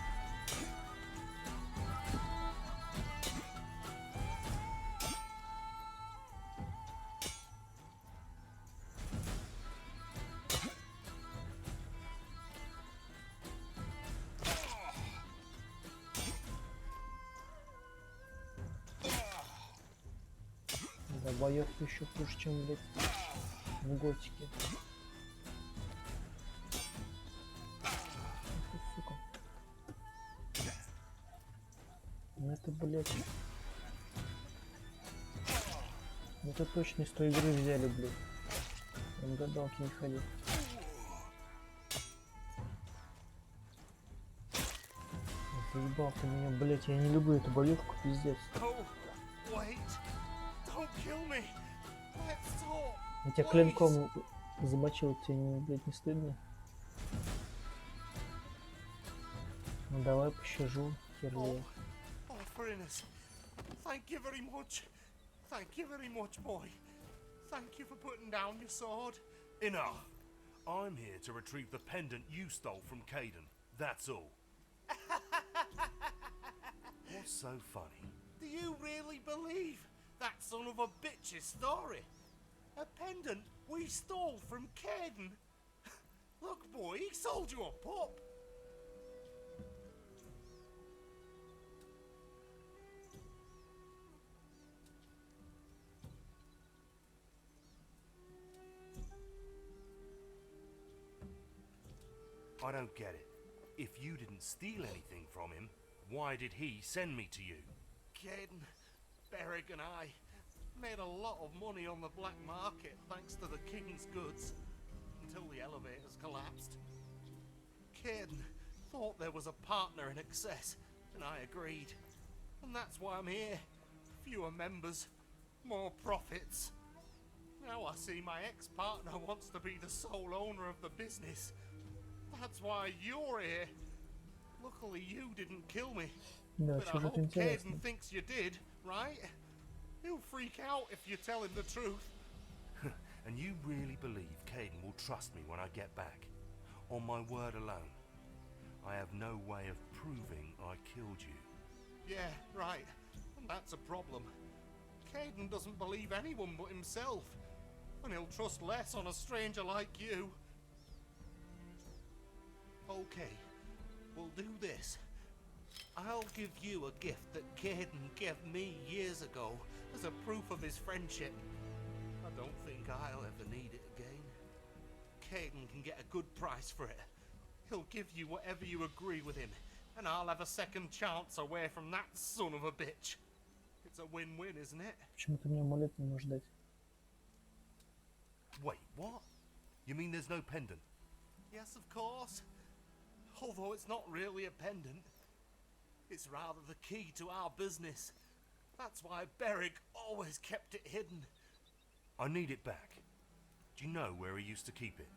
Да, боёвка еще хуже, чем, блядь, в готике. Ах ты, сука. Ну это, блядь. Это точно из той игры взяли, блядь. Прям гадалки не ходил. Заебал ты меня, блядь, я не люблю эту боевку, пиздец. Я тебя клинком замочил, тебе, не, блядь, не стыдно? Ну давай пощажу, херли. Thank you very much. Thank you very much, boy. Thank you for putting down your sword. Enough. I'm here to retrieve the pendant you stole from Caden. That's all. What's so funny? Do you really believe that son of a bitch's story? A pendant we stole from Caden? Look, boy, he sold you a pup. I don't get it. If you didn't steal anything from him, why did he send me to you? Caden, Beric and I made a lot of money on the black market thanks to the king's goods, until the elevators collapsed. Caden thought there was a partner in excess, and I agreed. And that's why I'm here. Fewer members, more profits. Now I see my ex-partner wants to be the sole owner of the business. That's why you're here. Luckily you didn't kill me. Да, But I hope Caden thinks you did, right? He'll freak out if you tell him the truth. And you really believe Caden will trust me when I get back? On my word alone. I have no way of proving I killed you. Yeah, right. And that's a problem. Caden doesn't believe anyone but himself. And he'll trust less on a stranger like you. Okay, we'll do this. I'll give you a gift that Caden gave me years ago as a proof of his friendship. I don't think I'll ever need it again. Caden can get a good price for it. He'll give you whatever you agree with him, and I'll have a second chance away from that son of a bitch. It's a win-win, isn't it? Почему ты мне амулет не можешь дать? Wait, what? You mean there's no pendant? Yes, of course. Although it's not really a pendant. It's rather the key to our business. That's why Beric always kept it hidden. I need it back. Do you know where he used to keep it?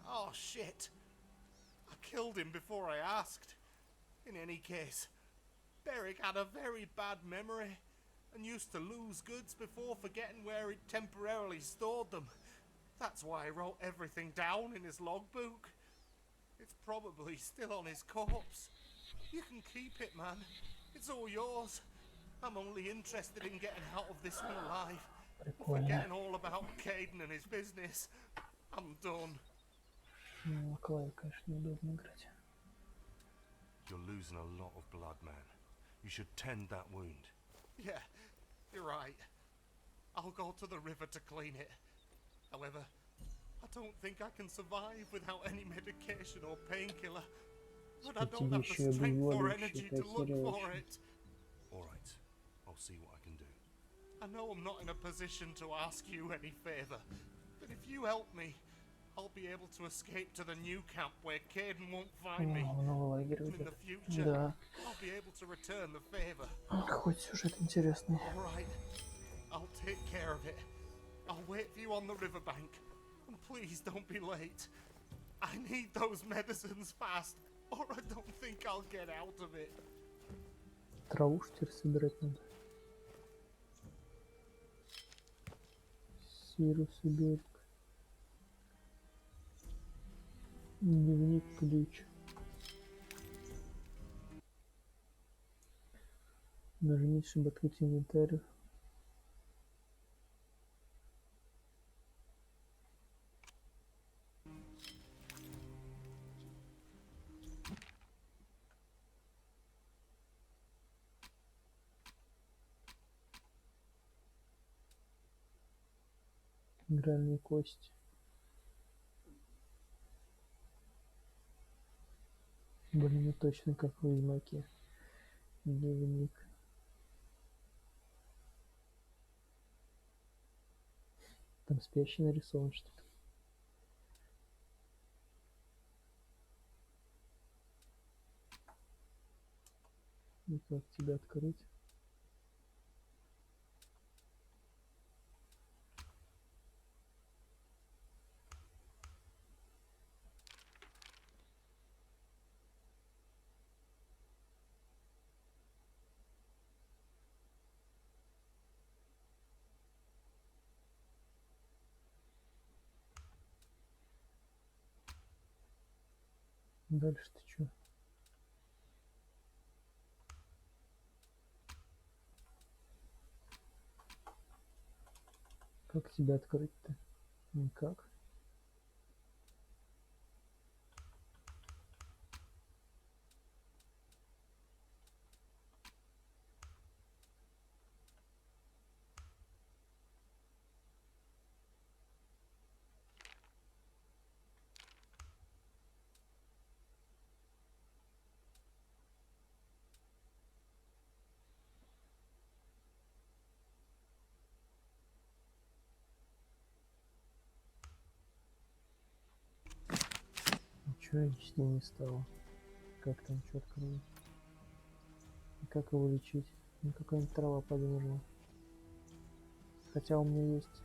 Oh, shit. I killed him before I asked. In any case, Beric had a very bad memory and used to lose goods before forgetting where he'd temporarily stored them. That's why he wrote everything down in his logbook. It's probably still on his corpse. You can keep it, man. It's all yours. I'm only interested in getting out of this one alive. Прикольно. Forgetting all about Caden and his business. I'm done. Ну, Клаве, конечно, неудобно играть. You're losing a lot of blood, man. You should tend that wound. Yeah, you're right. I'll go to the river to clean it. However, I don't think I can survive without any medication or painkiller. But I don't have the strength or energy to look for it. Alright, I'll see what I can do. I know I'm not in a position to ask you any favor, but if you help me, I'll be able to escape to the new camp where Caden won't find me. В новый лагерь And in the уйдет. future, Да. I'll be able to return the favor. Хоть сюжет интересный. Alright, I'll take care of it. I'll wait for you on the riverbank. And please don't be late. I need those medicines fast, or I don't think I'll get out of it. Траву что ли собирать надо? Сирус и берег. Дневник ключ. Нажмите, чтобы открыть инвентарь. Игральные кости. Блин, не точно как в Ведьмаке. Дневник. Там спящий нарисован что-то. И как тебя открыть? Дальше-то что? Как тебя открыть-то? Никак. Ничего я с ним не стало. Как там что открыть? И как его лечить? Ну какая-нибудь трава подвижная. Хотя у меня есть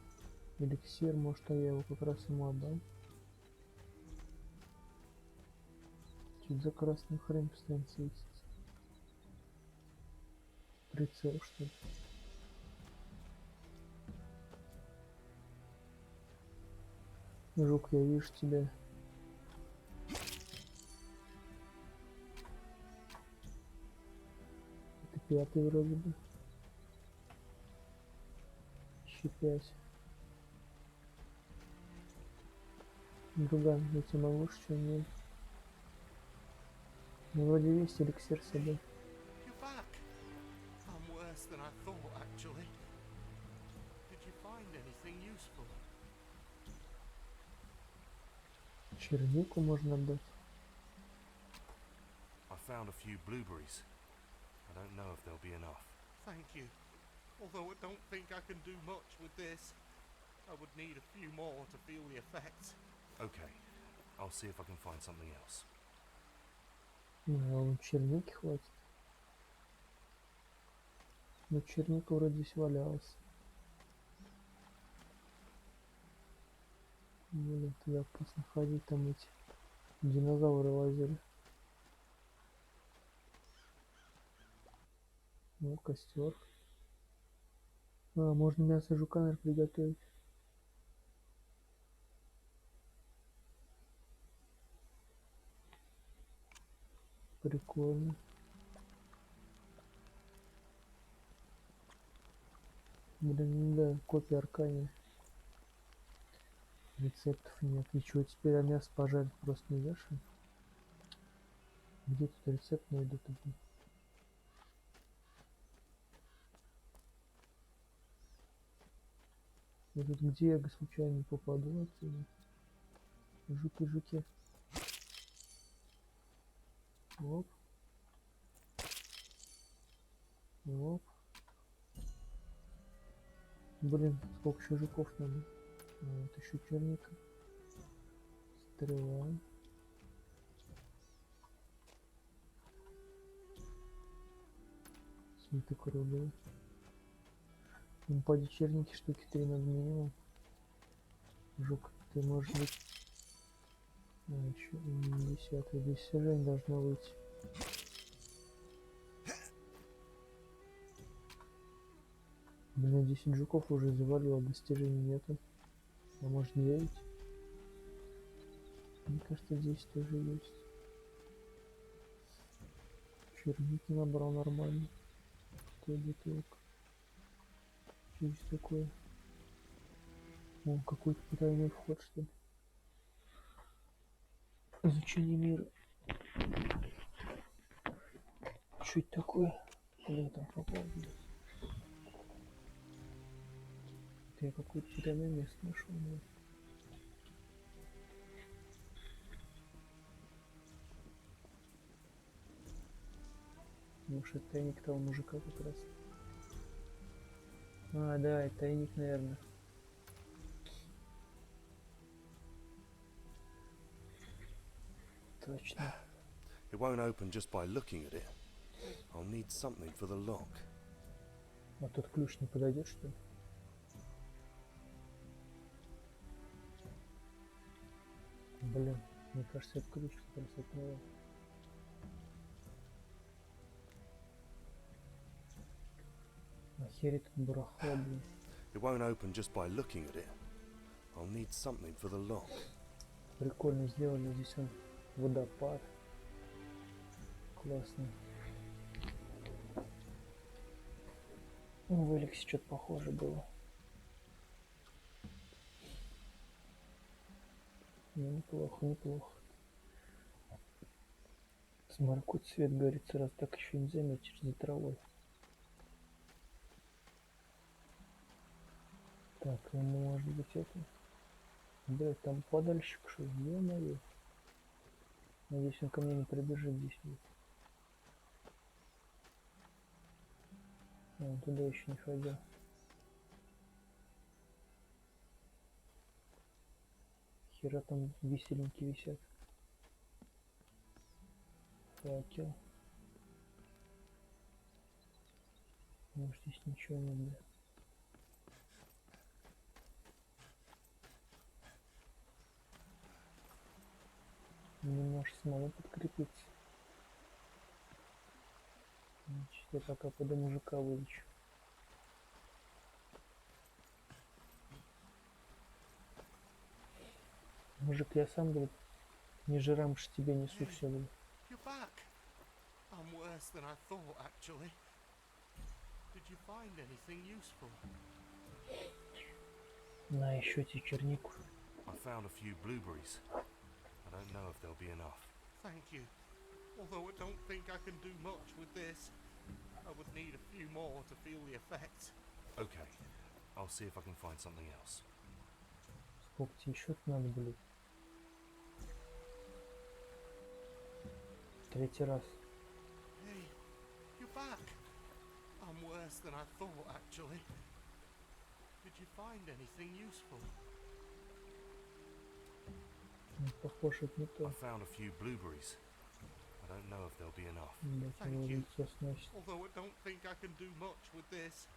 эликсир, может я его как раз ему отдам. Чуть за красную хрень постоянно светится. Прицел что ли? Жук, я вижу тебя. Это 5-й вроде бы. Еще 5. Друган, я тебе могу что нет? Ну, вроде есть эликсир с собой. You're back. I'm worse than I thought, actually. Did you find anything useful? Чернику можно отдать. I found a few blueberries. I don't know if there'll be enough. Thank you. Although I don't think I can do much with this. I would need a few more to feel the effects. Okay, I'll see if I can find something else. Ну, черники хватит. Ну, черника вроде здесь валялась. Блин, туда опасно ходить, там эти динозавры лазили. Ну, костер. А, можно мясо жука, наверное, приготовить. Прикольно. Блин, да, копия Аркани. Рецептов нет. Ничего, теперь а мясо пожарить просто нельзя, что ли? Где тут рецепт найду тогда? Я тут где я случайно попаду отсюда? Жуки. Оп. Оп. Блин, сколько еще жуков надо? Вот еще черника. Стрела. Свиток круглый. Ну, по черники штуки 3 надо минимум. Жук, ты можешь быть... А, еще 10-й. Здесь сажень должно выйти. Блин, 10 жуков уже завалило, достижений нету. А может 9? Мне кажется, здесь тоже есть. Черники набрал нормально. Какой бутылок. Что здесь такое? О, какой-то потайной вход, что ли? Изучение мира. Что это такое? Куда я там попал, блин? Это я какое-то потайное место нашел, блин. Может, это тайник того мужика как раз. А, да, это тайник, наверное. Точно. It won't open just by looking at it. I'll need something for the lock. А тут ключ не подойдет, что ли? Блин, мне кажется, это ключ как раз от него. Охереть тут барахло, блин. It won't open just by looking at it. I'll need something for the lock. Прикольно сделали здесь он водопад. Классно. В Эликсе что-то похоже было. Ну, неплохо. Смотри, какой цвет горит сразу, так еще не заметишь за травой. Так, ну может быть это... Да, там подальщик, что ли? Ё-моё. Надеюсь, он ко мне не прибежит здесь. А, он туда еще не ходил. Хера там висельники висят. Факел. Может, здесь ничего нет, да? Не можешь самому подкрепиться. Значит, я пока пойду мужика вылечу. Мужик, я сам, блядь, ниже рамши тебе несу все, блядь. You're back. I'm worse than I thought, actually. Did you find anything useful? На, еще тебе чернику. I found a few blueberries. I don't know if there'll be enough. Thank you. Although I don't think I can do much with this. I would need a few more to feel the effect. Okay, I'll see if I can find something else. Сколько тебе еще надо, блядь? Третий раз. Hey, you're back. I'm worse than I thought, actually. Did you find anything useful? Похож, это не I то. found a few blueberries. I don't know if there'll be enough. Блядь, его Thank you. лицо сносит. Although I don't think I can do much with this.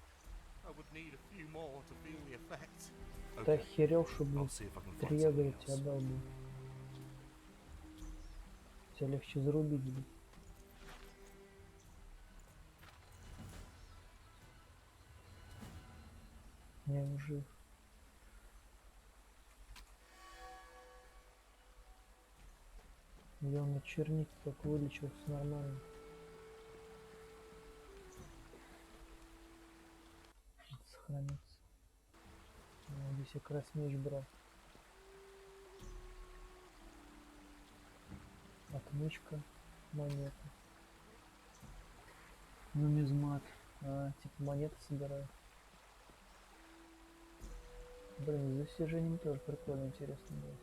I would need a few more to feel the effect. Ты Okay, охерел, что, I'll блядь, see if I can find 3 something ягоды тебе else. отдал, блядь. Тебя легче зарубить, блядь. Я уже... Я на черник так вылечился нормально. Надо сохраниться. Здесь я как раз меч брал. Отмычка, монета. Нумизмат. Типа монеты собираю. Блин, с достижением тоже прикольно, интересно было.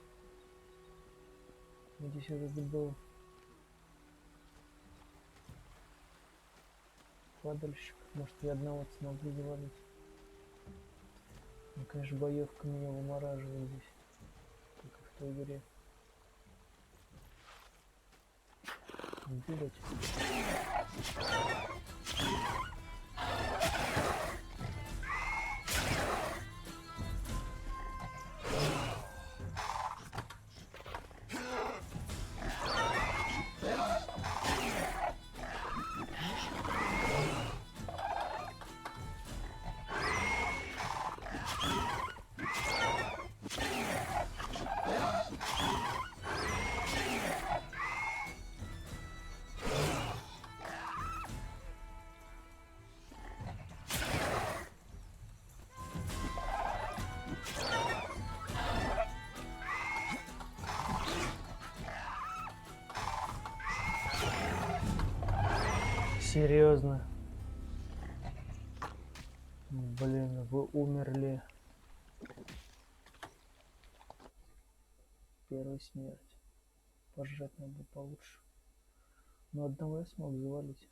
Здесь уже был падальщик. Может, я одного смогу завалить. Ну, конечно, боевка меня вымораживает здесь. Как и в той игре. Блять. Серьезно? Блин, вы умерли. Первая смерть. Пожрать надо получше. Но одного я смог завалить.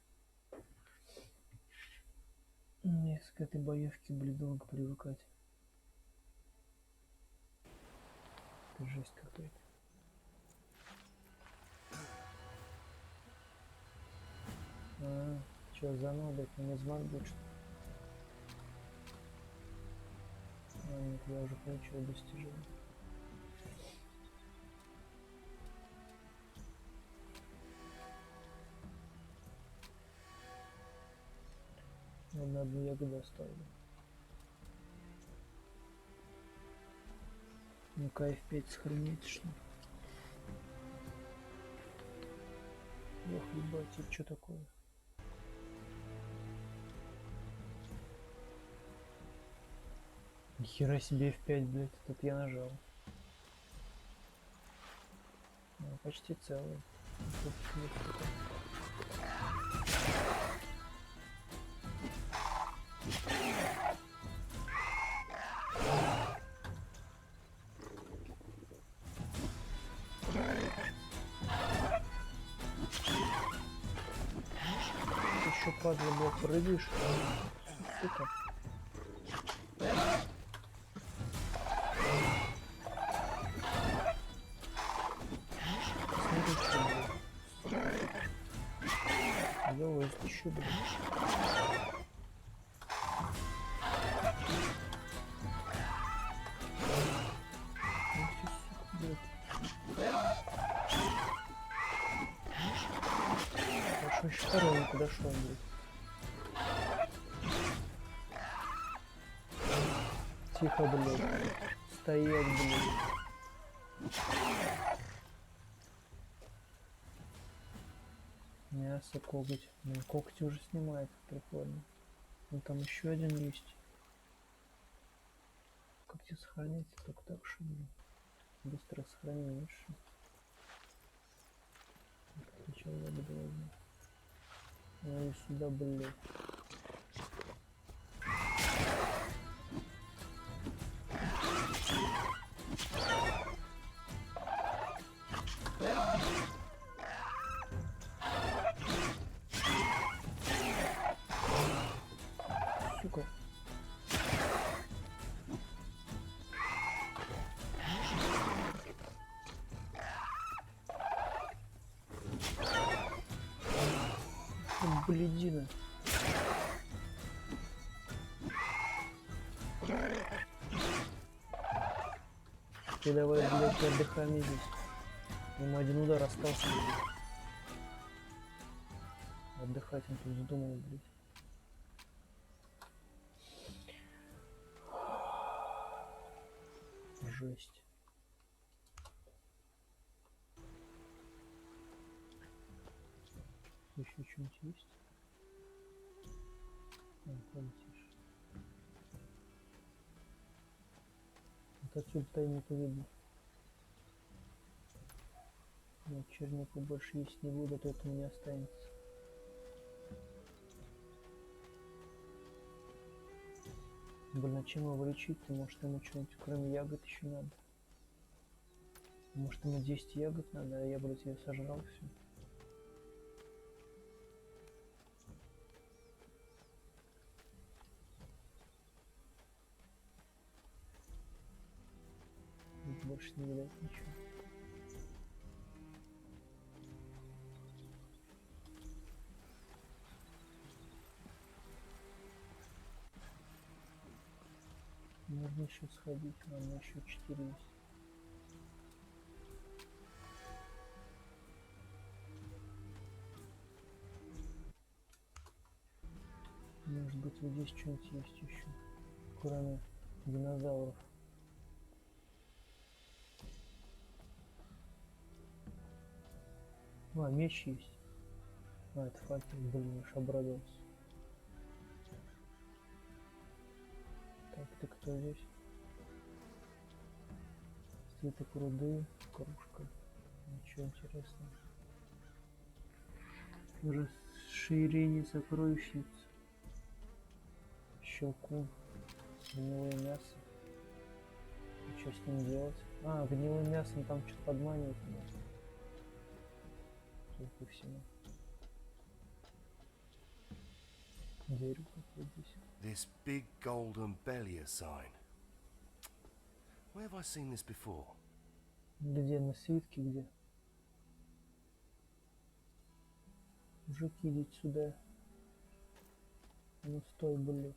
Мне к этой боевке, блин, долго привыкать. Это жесть какая-то. Чё, заново, блядь, нумизмат будет, что ли? Нет, я уже получил достижение. Ладно, одну ягоду оставлю. Ну-ка, F5 сохраняется, что ли? Ох, ебать, это что такое? Нихера себе F5, блядь, тут я нажал. Ну, почти целый. Тут нет такого. Ты еще, падла, блядь, прыгаешь? Сука. Есть еще, блин. Хорошо, еще второй не подошел, блин. Тихо, блин. Стоять, блин. Мясо, коготь. Ну, когти уже снимает, прикольно. Ну там еще один есть. Как тебе сохранить? Только так что ли? Быстро сохрани лучше. Сначала я буду возьму. Ну и сюда, блядь. Сука. Блядина. Ты давай, блядь, отдыхаем здесь. Ему один удар остался. Отдыхать он тут задумал, блядь. Жесть. Еще что-нибудь есть? Полетишь. Вот отсюда тайника видно. Нет, чернику больше есть не буду, то это у меня останется. Блин, а чем его лечить-то? Может ему что-нибудь кроме ягод еще надо? Может ему 10 ягод надо, а я, блядь, ее сожрал все. Больше не видать ничего. Можно еще сходить, а у меня еще 4 есть. Может быть, вот здесь что-нибудь есть еще, кроме динозавров. А, меч есть. А, это факел, блин, аж обрадовался. Так, ты кто здесь? Слиток руды, кружка. Ничего интересного. Расширение сокровищниц. Щелкун. Гнилое мясо. И что с ним делать? А, гнилым мясом там что-то подманивать надо. Судя по всему. Дерево какое здесь. This big golden bellier sign. Where have I seen this before? Где на свитке, где? Мужики, идите сюда. Ну стой, блядь.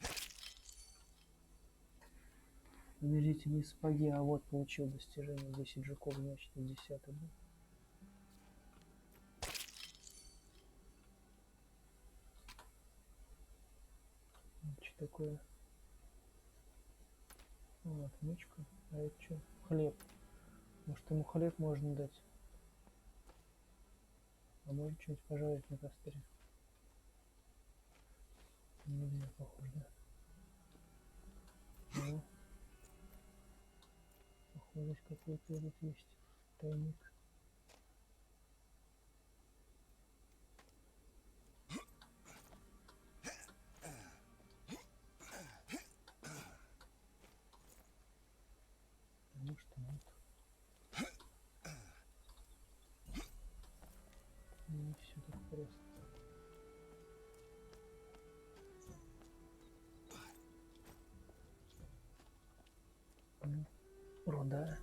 Умерительные сапоги, а вот получил достижение. 10 жуков, значит, 10 был. Что такое? Вот, отмычка. А это что? Хлеб. Может ему хлеб можно дать? А может что-нибудь пожарить на костре? Нельзя, похоже, да? Ну, похоже, здесь какой-то этот есть тайник. Может, нет. Не все так просто. Руда.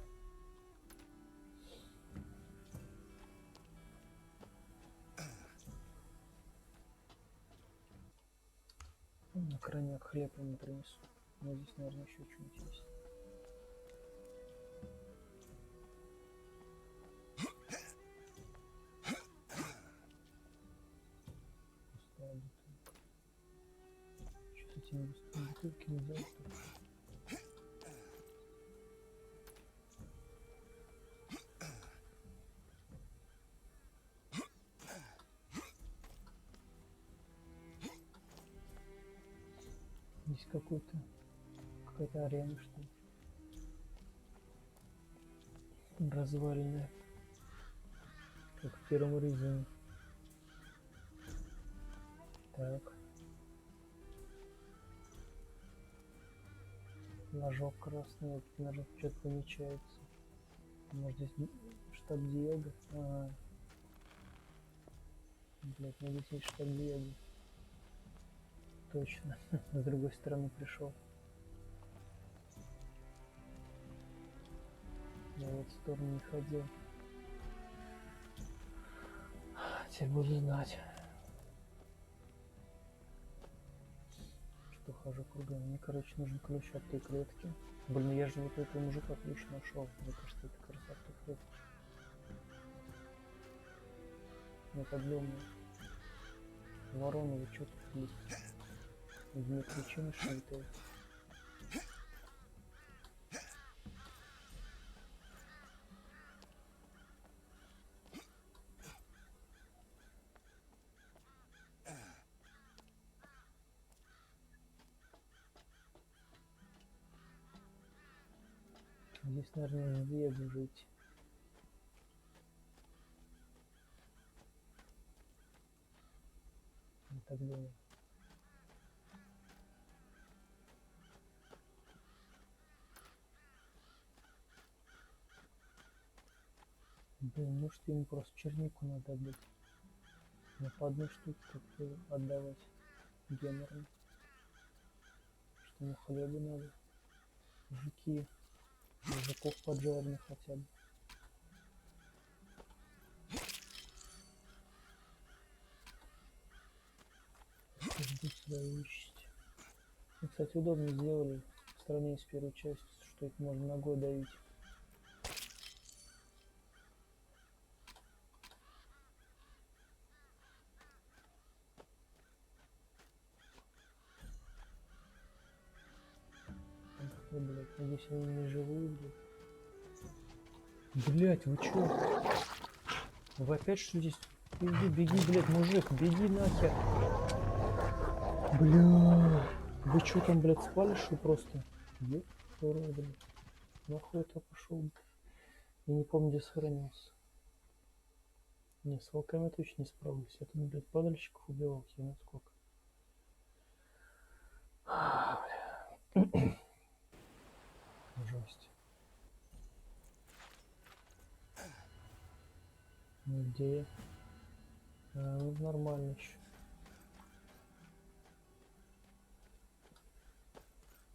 На крайняк хлеб ему принесу. Но здесь, наверное, еще что-нибудь есть. Пустая бутылка. Что с этими пустыми бутылками делать-то? здесь какая-то арена, что ли. Разваленная. Как в первом резине. Так. Ложок красный, нажать что-то помечается. Может здесь штаб Диего? Блять, надо здесь штаб Диего. Точно. С другой стороны пришел. Я в эту сторону не ходил. Теперь буду знать, что хожу кругом. Мне, короче, нужен ключ от той клетки. Блин, я же вот этого мужика ключ нашел. Мне кажется, это как раз от той клетки. Это длинный. Ворона, вы что тут, блин? В ней ключи нашли-то. Здесь, наверное, в Вегу жить. Я так думаю. Блин, может ему просто чернику надо отдать. Но по одной штуке как-то отдавать геморно. Что ему хлеба надо. Жуки. Жуков поджаренных хотя бы. Жду свою участь. И, кстати, удобно сделали в сравнении с первой частью, что их можно ногой давить. Ой, блядь, надеюсь, они не живые, блядь. Блядь, вы чё? Вы опять что здесь? Беги, беги, блядь, мужик, беги нахер. Бля, вы чё там, блядь, спали, что просто? Ёп, блядь. Нахуй это пошел? Я не помню, где сохранился. Не, с волками я точно не справлюсь. Я тут, блядь, падальщиков убивал, хер сколько. Жесть. Ну, где я? Ну, нормально еще.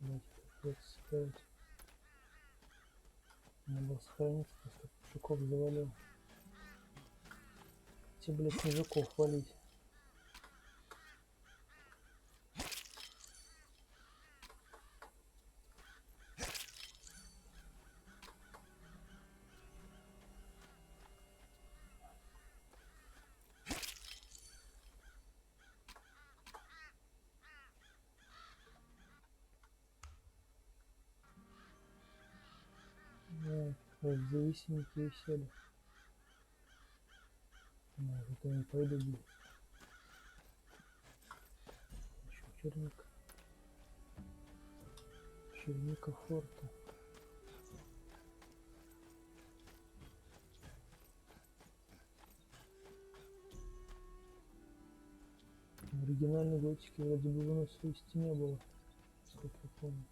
Давайте ставить. Надо было сохраниться, просто жуков завалил. Те, блядь, не жуков валить. Зависимики висели. Это не пойду, блин. Еще черника. Черника форта. В оригинальной готике вроде бы выносливости не было. Сколько я помню.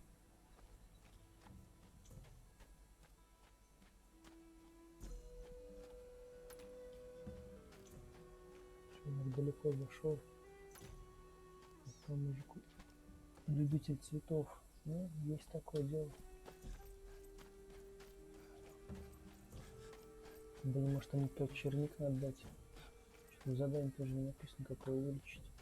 Далеко зашел. Там мужик любитель цветов. Ну, есть такое дело. Да не может там тот черник надо дать. Что в задании тоже не написано, как его вылечить.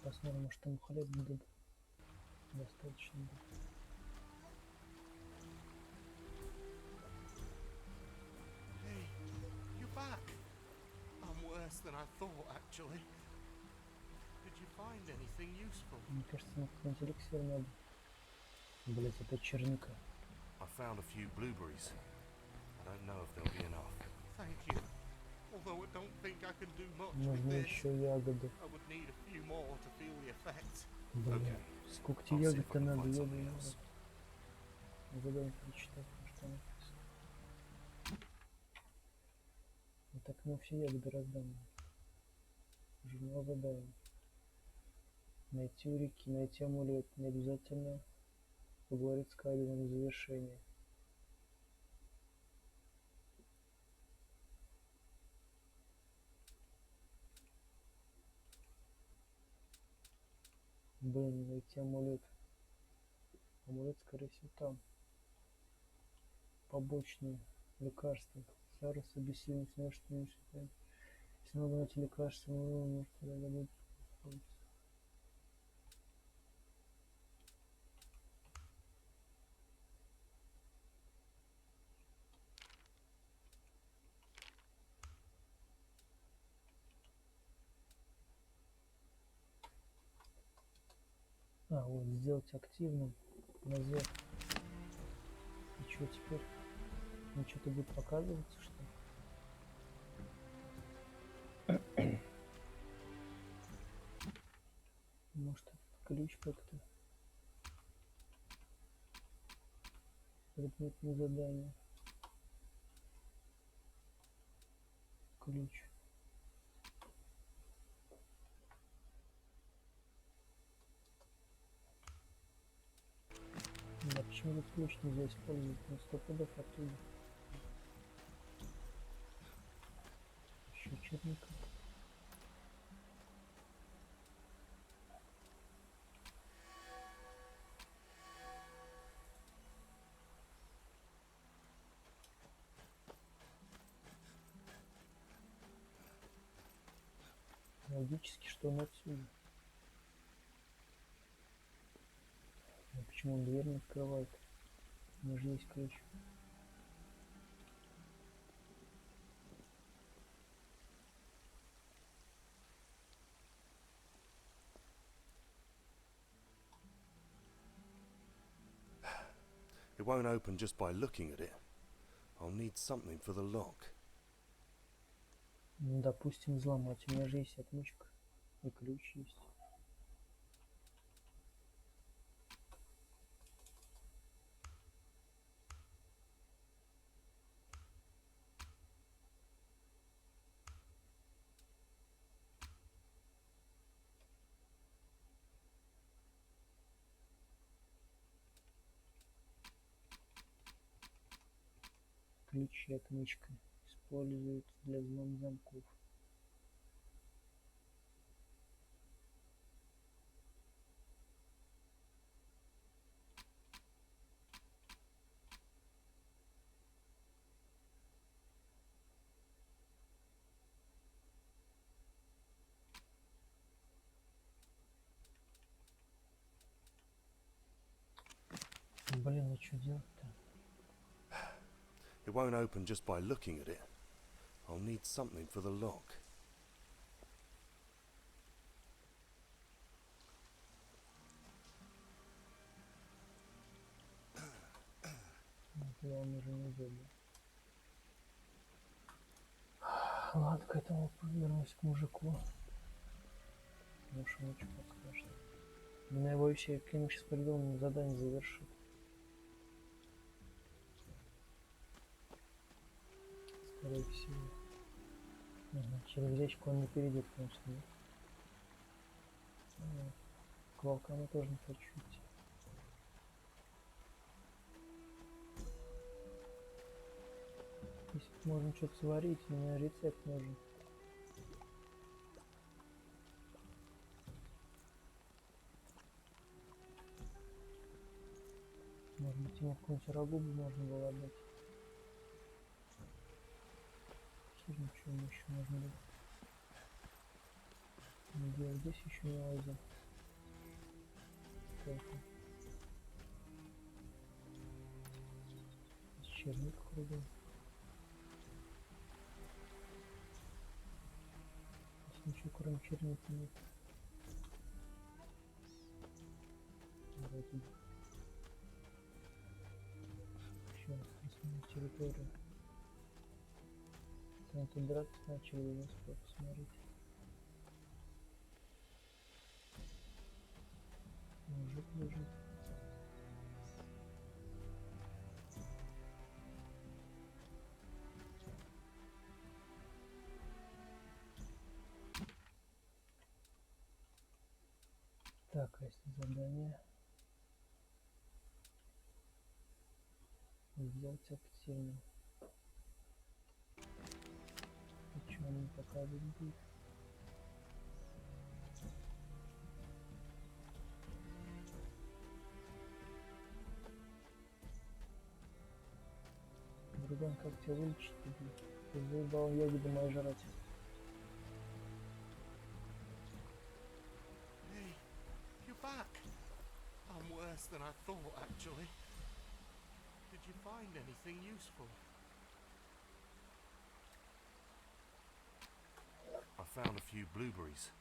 Посмотрим, может там хлеб будет достаточно. Hey, you're back. I'm worse than I thought, actually. Did you find anything useful. Мне кажется, мне какой-нибудь эликсир надо. Блять, это черника. I found a few blueberries. I don't know if there'll be enough. Thank you. Although I don't think I can do much with Нужны this. еще ягоды. I would need a few more to feel the effect. Блин, сколько тебе I'll see if I ягод-то can надо, find something ебаный else. рот. Задание прочитать, что написано. Вот так ну все ягоды раздам. Журнал заданий. Найти у реки, найти амулет. Не обязательно поговорить с Кайлином в завершении. Блин, найти амулет. Амулет, скорее всего, там. Побочные лекарства. Сарас, обессиленность, может, не считаем. Если надо найти лекарство, может, тогда будет. А, вот, сделать активным. Назад. И что теперь? Ну, что-то будет показываться, что ли? Может, этот ключ как-то. Предметное задание. Ключ. Да, почему этот ключ нельзя использовать? Ну, 100 пудов оттуда. Еще черника. Логически, что он отсюда. А почему он дверь не открывает? У него же есть ключ. It won't open just by looking at it. I'll need something for the lock. Ну, допустим, взломать. У меня же есть отмычка. И ключ есть. Ключ и отмычка используются для взлома замков. Блин, а что делать-то? It won't open just by looking at it. I'll need something for the lock. Я он уже не забыл. Ладно, к этому вернусь к мужику. Может, он что подскажет. Меня его вообще к нему сейчас придумал, задание завершит. Скорее всего. Ага, через речку он не перейдет, конечно. Нет. Ага. К волкам я тоже не хочу идти. Если можно что-то сварить, мне рецепт нужен. Может быть, ему какую-нибудь рагу можно было отдать. Что ему еще можно было? Где здесь еще не лазил. Сколько? Черник кругом. Здесь ничего кроме черника нет. поехали туда. Еще посмотрим территорию. Там тут драться начали, я не успел посмотреть. Мужик лежит. Так, а если задание сделать активным. И что он показывать будет? Друган, как тебя вылечить будет? Ты заебал ягоды мои жрать. Hey, you're back. I'm worse than I thought, actually. Did you find anything useful? I found a few blueberries.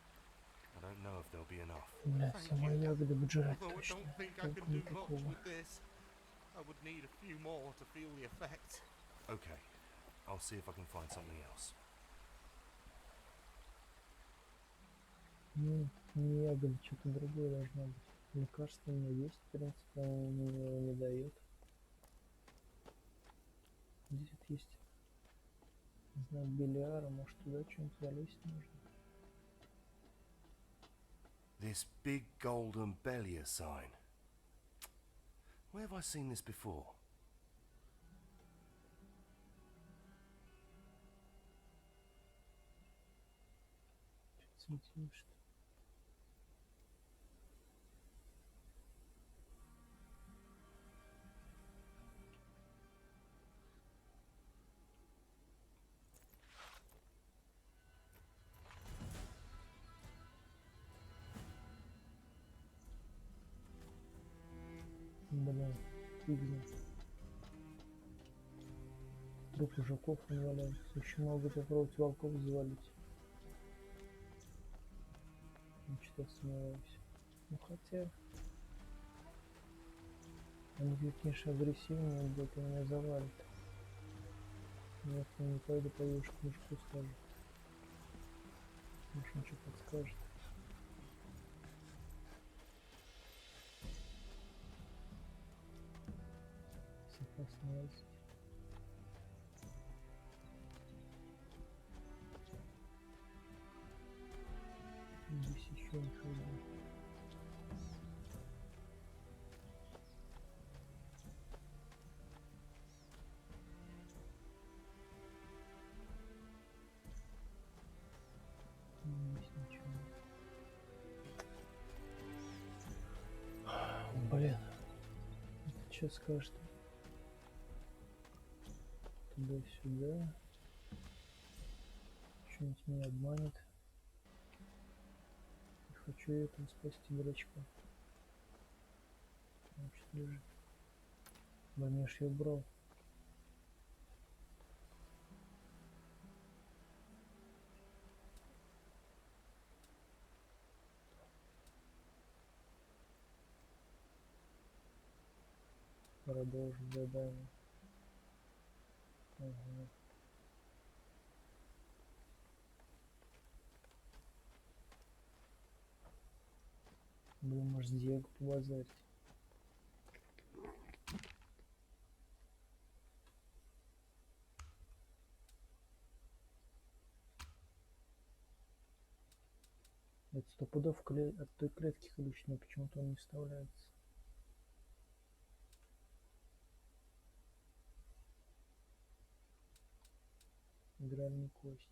I don't know if there'll be enough. Бля, все мои ягоды будут жрать Although I точно. don't think I Толку can do much никакого. with this. I would need a few more to feel the effect. Okay, I'll see if I can find something else. Ну, не ягоды, что-то другое должно быть. Лекарство у меня есть, в принципе, он мне его не дает. Здесь вот есть знак Белиара, может туда что-нибудь залезть нужно. This big golden Bellier sign. Where have I seen this before? Светило, что ли? Блин, фиг знает. Трупы жуков он валяется. Еще могу попробовать волков завалить. Ну, что-то сомневаюсь. Ну, хотя... Они, конечно, агрессивные, будут, и меня завалит. Нет, я не пойду по мужку скажу. Может, он что подскажет. Опасно лазить. Здесь еще ничего нет. Здесь ничего нет. Блин. Это что скажет? Туда-сюда. Что-нибудь меня обманет. Я хочу этого спасти, дурачка. Он что лежит. Блин, я ж ее брал. Продолжить задание. Ага. Блин, может Диего побазарить. Это 100 пудов от той клетки ключ, но почему-то он не вставляется. Игральные кости.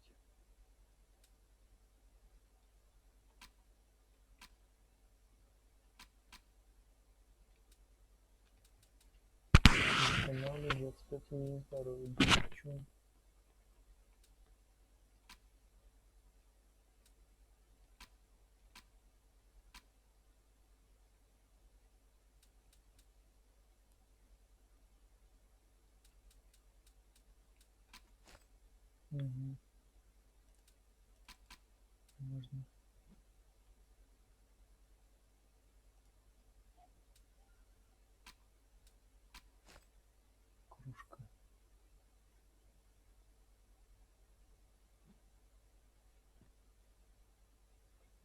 Устанавливать, кстати, не здоровый. Почему? Угу. Можно.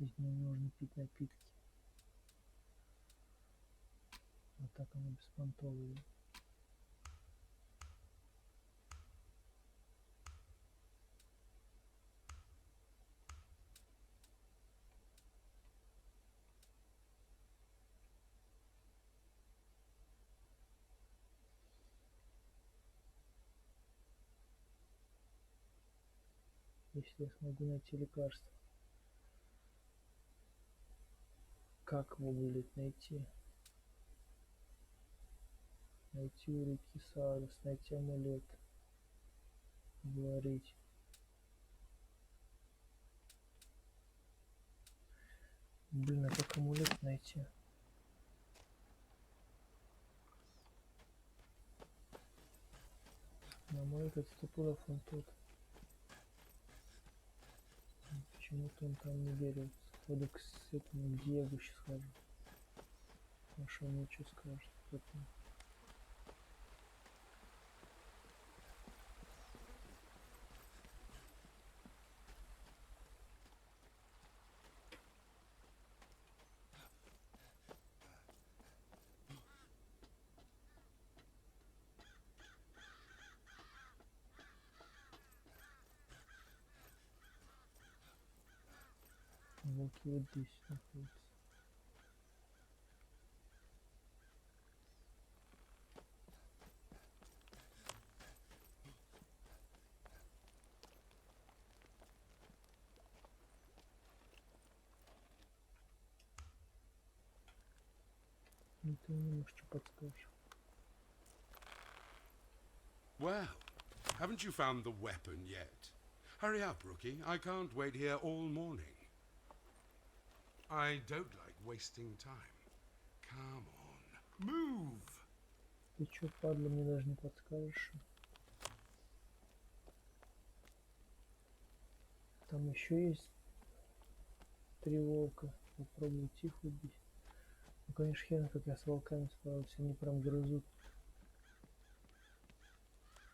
Из него можно пить напитки. А так она беспонтовая. Если я смогу найти лекарство. Как его будет найти? Найти у реки Сарус, найти амулет. Говорить. Блин, а как амулет найти? Амулет это стопудов он тут. Почему-то он там не берется. Пойду к этому Диего сейчас схожу. Может он мне что скажет. Поэтому... Волки вот здесь находятся. Ну ты мне, может, что подскажешь? Well, haven't you found the weapon yet? Hurry up, rookie. I can't wait here all morning. I don't like wasting time. Come on, move! Ты чё, падла, мне даже не подскажешь? Там еще есть 3 волка. Попробую их убить. Ну, конечно, хрен, как я с волками справился. Они прям грызут.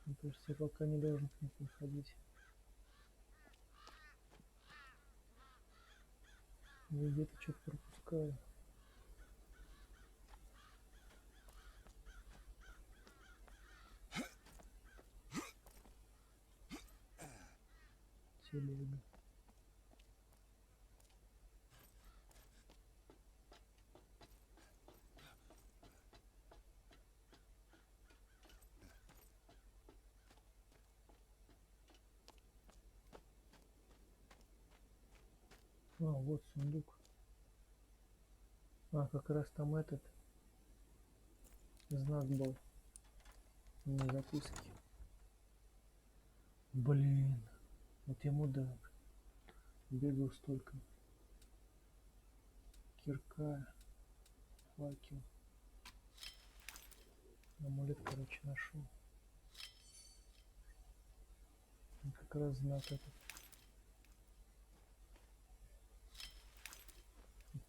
Мне кажется, волка не должен к ним подходить. Я где-то что-то пропускаю. Телега. А, вот сундук. А, как раз там этот знак был на записке. Блин, вот я мудак. Бегал столько. Кирка, факел. Амулет, короче, нашел. Как раз знак этот.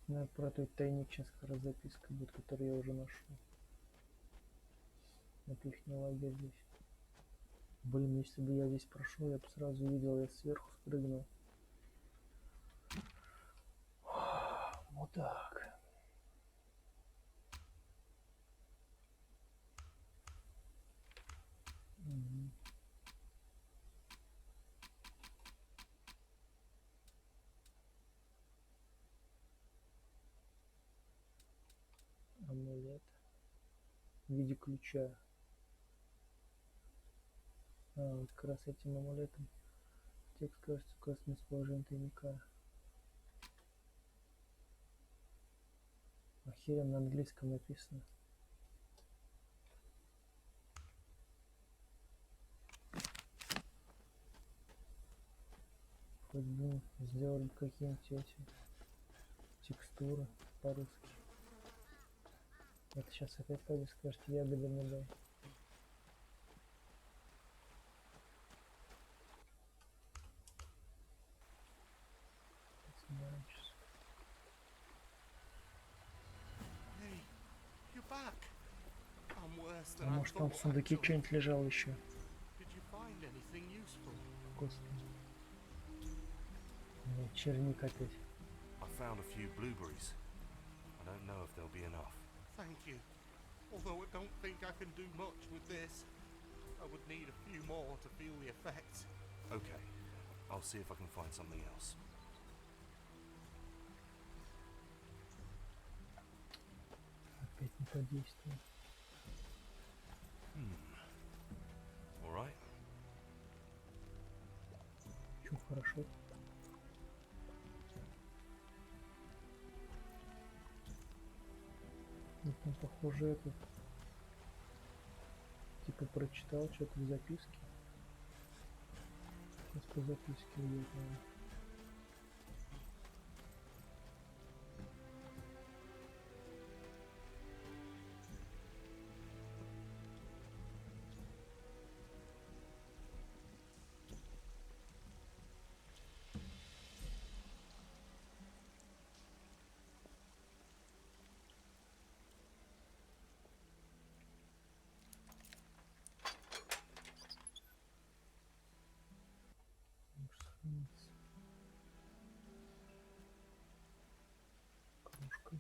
Наверное, про тот тайник сейчас как раз записка будет, который я уже нашел. Это их не лагерь здесь. Блин, если бы я здесь прошел, я бы сразу видел, я сверху спрыгнул. Мудак. Угу. Амулет в виде ключа. А, вот как раз этим амулетом текст кажется указан расположение тайника. Охеренно на английском написано. Хоть бы сделали какие-нибудь эти текстуры по-русски. Это сейчас опять пойду скажете, ягоды мне дай. Hey, you're back. I'm worse А than I может там в thought, сундуке actually. что-нибудь лежало еще? Did you find anything useful? Господи. Нет, черник опять. I found a few blueberries. I don't know if there'll be enough. Thank you. Although I don't think I can do much with this. I would need a few more to feel the effects. Okay, I'll see if I can find something else. Опять не подействовал. All right. Чё, хорошо. Ну, там, похоже, этот... Типа прочитал что-то в записке. Сейчас по записке идет, наверное. Кружка.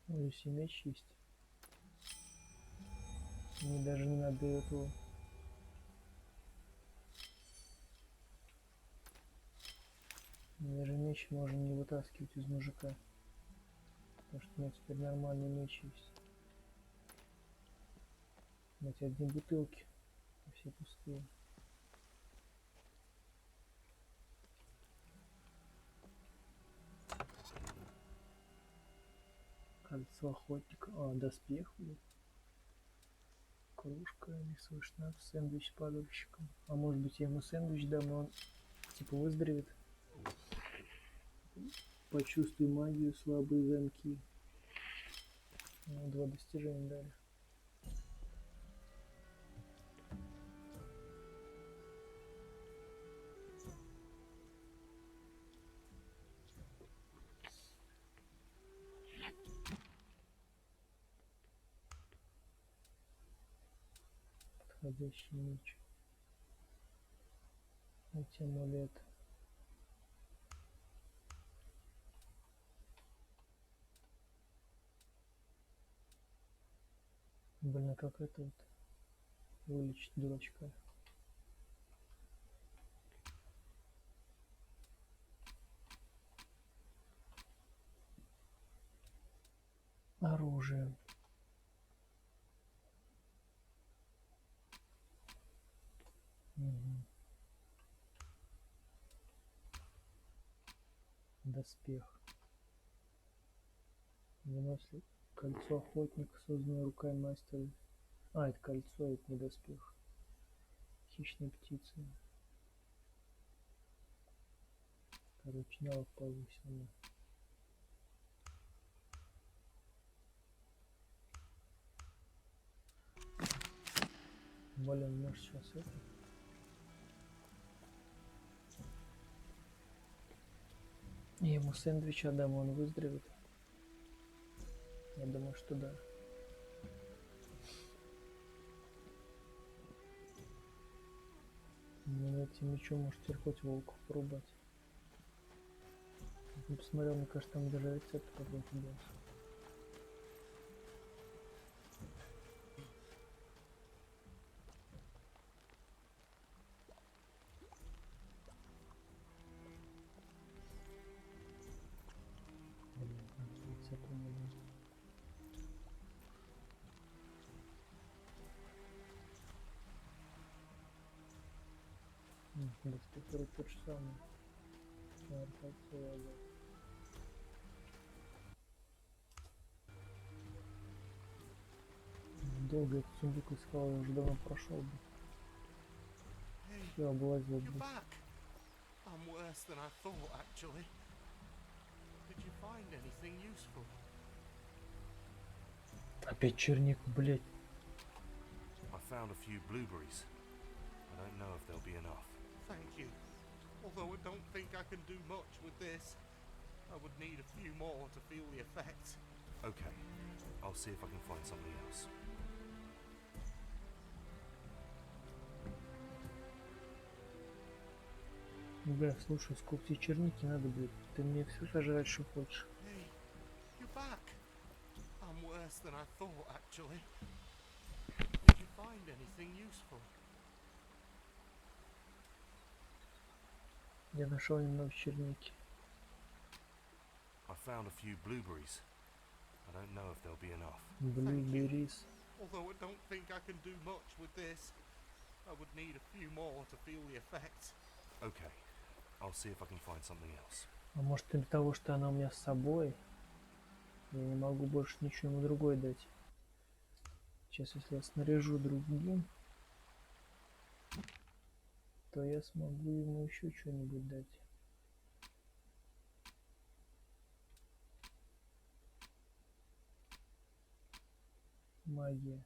Ну, здесь и меч есть. Мне даже не надо этого. Мне даже меч можно не вытаскивать из мужика. Потому что у меня теперь нормальный меч есть. Эти одни бутылки. Все пустые. Кольцо охотника. А, доспех. Кружка, рисовый шнапс, сэндвич с падальщиком. А может быть я ему сэндвич дам, и он типа выздоровеет. Почувствуй магию, слабые замки. Ну, 2 достижения дали. Подходящий меч. Эти амулет. Блин, а как это вот вылечить дурачка? Оружие. Угу. Доспех. Выносит кольцо охотника, созданное рукой мастера. А, это кольцо, это не доспех. Хищная птица. Короче, навык повысил. Блин, может сейчас это? Я ему сэндвич отдам, он выздоровеет. Я думаю, что да. Ну, этим мечом может теперь хоть волков порубать. Не посмотрел, мне кажется, там даже рецепт какой-то был. Рецепт не был. Доспех тот же самый. Долго этот сундук искал, я уже давно прошел бы. Все, облазил бы. I'm worse than I thought, actually. Did you find anything useful? Опять черник, блять. I found a few blueberries. I don't know if there'll be enough. Thank you. Although I don't think I can do much with this. I would need a few more to feel the effects. Okay, I'll see if I can find something else. Бля, слушай, сколько тебе черники надо будет? Ты мне все сожрать, что хочешь. Hey, you're back. I'm worse than I thought, actually. Did you find anything useful? Я нашел немного черники. I found a few blueberries. I don't know if there'll be enough. Блюберис. Although I don't think I can do much with this. I would need a few more to feel the effects. Okay, I'll see if I can find something else. А может из-за того, что она у меня с собой, я не могу больше ничего ему другой дать. Сейчас, если я снаряжу другим, то я смогу ему еще что-нибудь дать. Магия.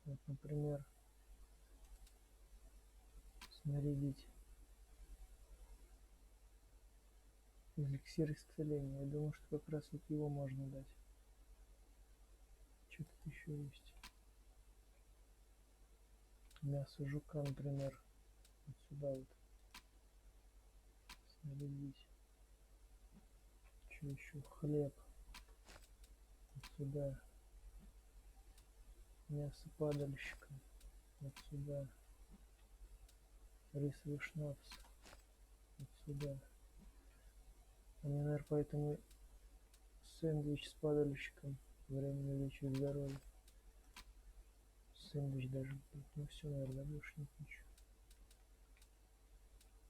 Вот, например, снарядить эликсир исцеления. Я думаю, что как раз вот его можно дать. Что тут еще есть? Мясо жука, например. Вот сюда вот. Снарядить. Что еще? Хлеб. Вот сюда. Мясо падальщика. Вот сюда. Рисовый шнапс. Вот сюда. А мне, наверное, поэтому сэндвич с падальщиком временно увеличивает здоровье. Сэндвич даже. Ну все, наверное, больше нет ничего.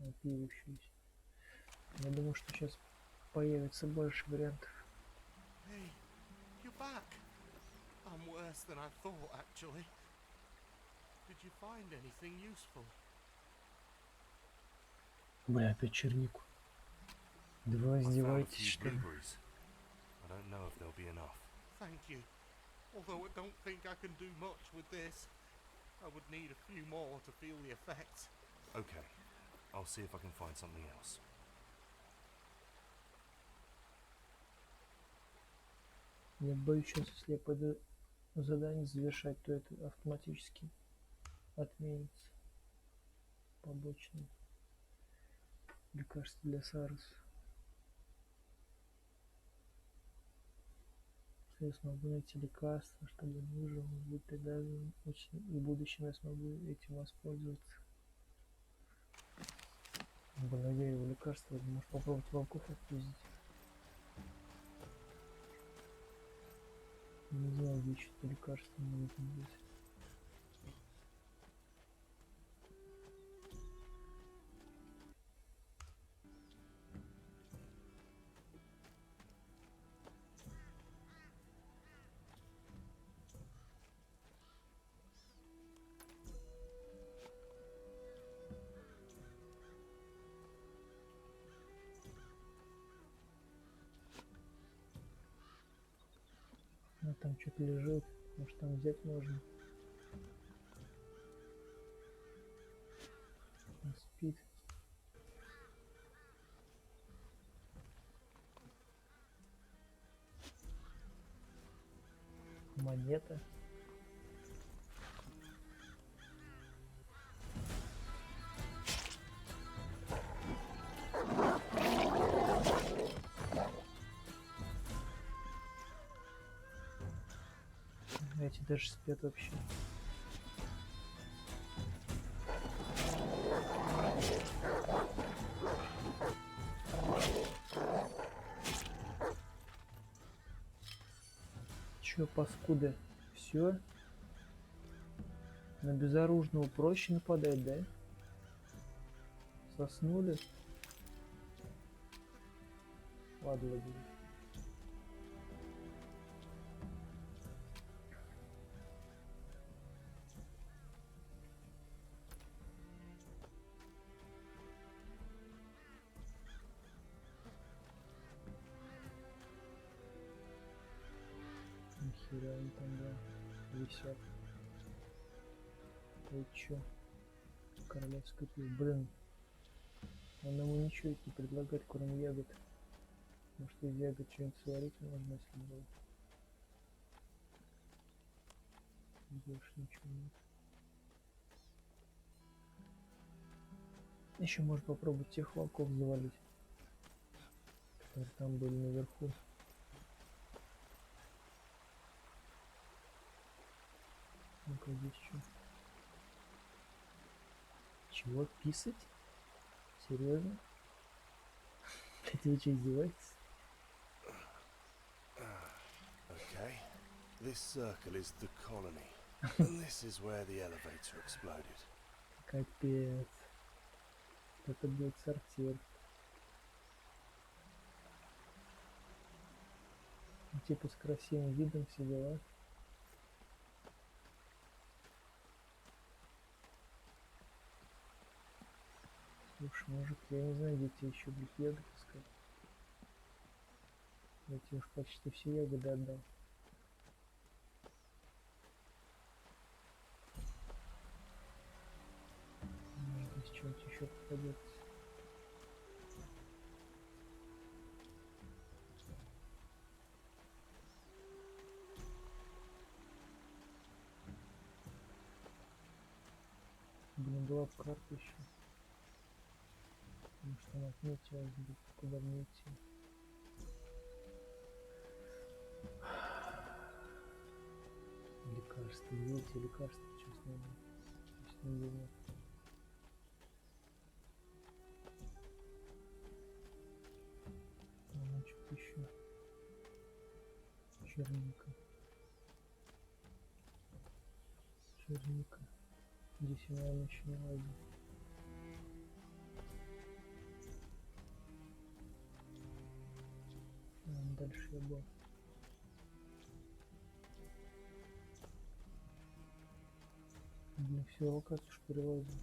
А, пиво еще есть. Я думаю, что сейчас появится больше вариантов. Hey, you're back. I'm worse than I thought, actually. Did you find anything useful? Бля, опять чернику. Да вы I found a издеваетесь, few что ли? blueberries. I don't know if there'll be enough. Thank you. Although I don't think I can do much with this. I would need a few more to feel the effects. Okay, I'll see if I can find something else. Я боюсь, сейчас, если я пойду задание завершать, то это автоматически отменится. Побочное лекарство для Саруса. Если я смогу найти лекарство, чтобы он выжил, он будет тогда очень... И в будущем я смогу этим воспользоваться. Бля, я его лекарство, может попробовать волков отпиздить. Не знаю, где что-то лекарство может быть. А там что-то лежит, может там взять можно. Он спит. Монета. Эти даже спят вообще. Чё, паскуды? Все? На безоружного проще нападать, да? Соснули? Ладно, ладно. Нихера они там, да, висят. Ты чё? Королевское пиво. Блин. Он ему ничего не предлагает, кроме ягод. Может, из ягод что-нибудь сварить можно, если было. Больше ничего нет. Еще можно попробовать тех волков завалить, которые там были наверху. Ну-ка, здесь что? Чего, писать? Серьезно? Вы что, издеваетесь? Okay, this circle is the colony, and this is where the elevator exploded. Капец. Это будет сортир. Ну, типа с красивым видом все дела. Слушай, мужик, я не знаю, где тебе еще, блядь, ягоды искать. Я тебе уж почти все ягоды отдал. Может, здесь что-нибудь еще попадется. Блин, была карта еще. Может, она отметилась, блядь, куда мне идти. Лекарства, видите, лекарства сейчас надо. Здесь нигде нет. Ну, что-то еще. Черника. Черника. Здесь я, наверное, еще не лазил. Дальше я был. Блин, всю локацию ж перелазил.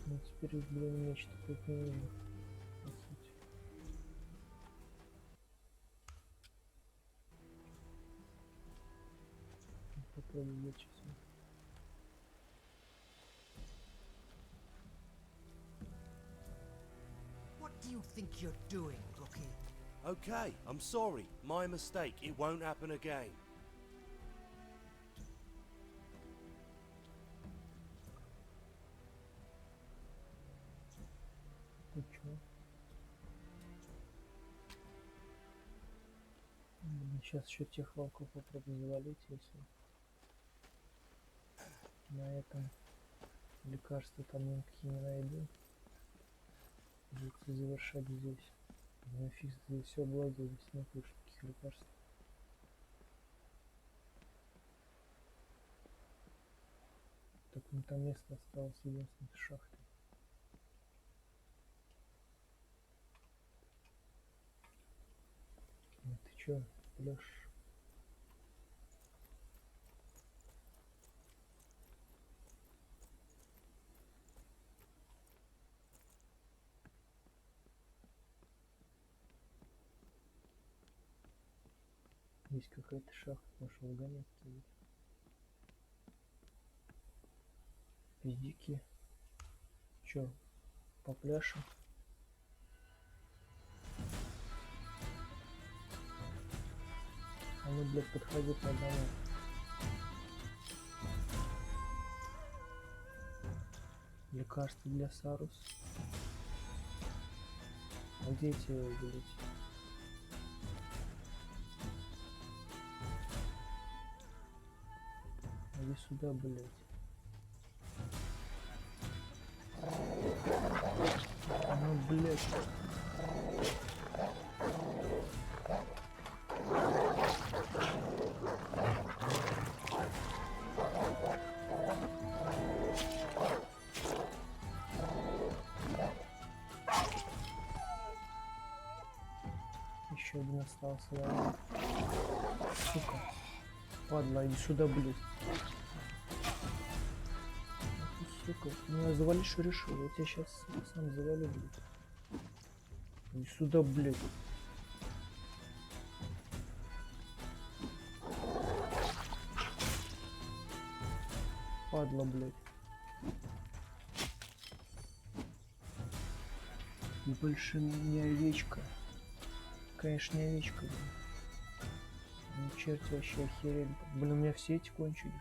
Ну теперь, блин, нечто тут не нужно. По сути. Попробую вылечить. What do you think you're doing, Rookie? Okay, I'm sorry. My mistake. It won't happen again. Ты чё? Сейчас еще тех волков попробую завалить, если на этом лекарства там никакие не найду. Придется завершать здесь. Ну фиг, здесь все обладает, здесь нет больше таких лекарств. Так, ну там место осталось единственное с шахтой. Ну ты чё, Плюш? Есть какая-то шахта, пошел гонять туда. Пиздики. Чё, по пляшам? А ну, блядь, подходи по одному. Лекарство для Сарус. А где эти, блядь? Иди сюда, блядь. Ну, блядь. Еще один остался, ладно. Сука. Падла, иди сюда, блядь. Ах ты, сука. Ну я завалишь и решил. Я тебя сейчас сам завалю, блядь. Иди сюда, блядь. Падла, блядь. И больше не овечка. Конечно, не овечка, блин. Ну, черти вообще охерели. Блин, у меня все эти кончились.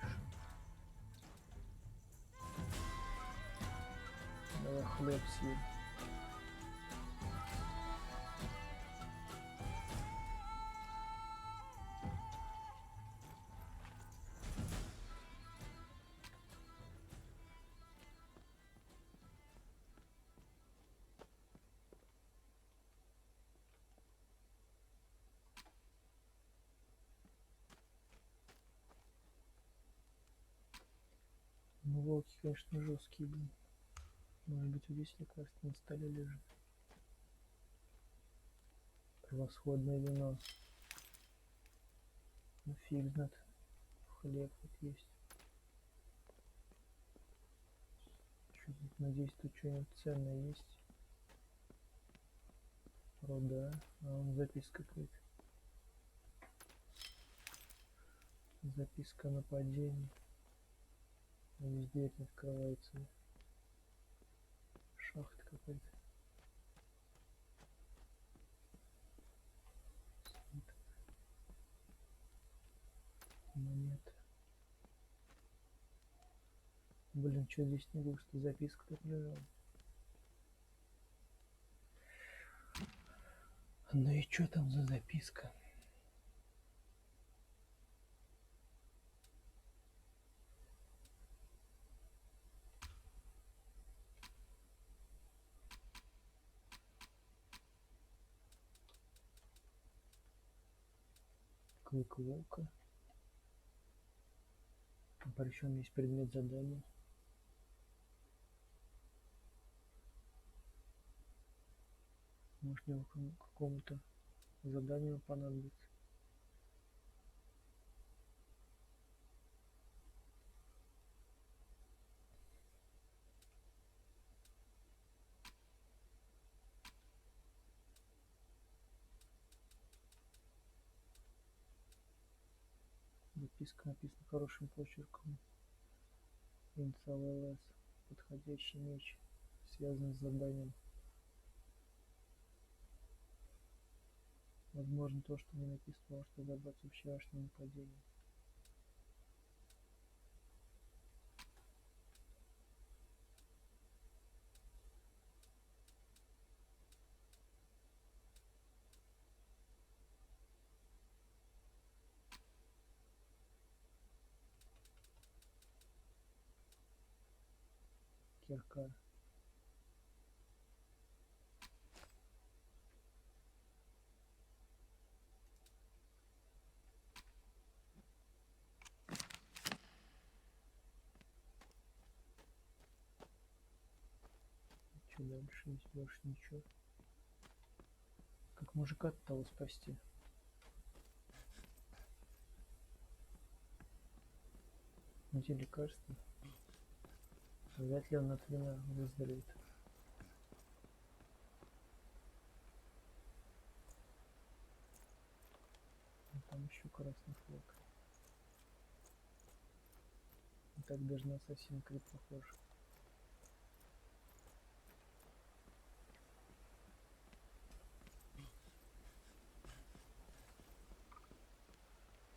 Давай хлеб съем. Ну, волки, конечно, жесткие, блин. Может быть, вот здесь лекарство на столе лежит. Превосходное вино. Ну, фиг знает. Хлеб вот есть. Чё тут, надеюсь, тут что-нибудь ценное есть. Руда. А вон записка какая-то. Записка о нападении. Здесь дверь не открывается. Шахта какая-то. Монета. Блин, что здесь не густо? Записка тут лежала. Ну и что там за записка? Клык волка. Причем есть предмет задания. Может, его какому-то заданию понадобится. Записка написана хорошим почерком. Инициал ЛС. Подходящий меч. Связан с заданием. Возможно, то, что не написано, может разобраться в вчерашнем нападении. Кирка. Что дальше? Здесь больше ничего. Как мужика того спасти? Где лекарство? Вряд ли он от вина выздоровеет. Там еще красный флаг. И так даже на Assassin's Creed похож.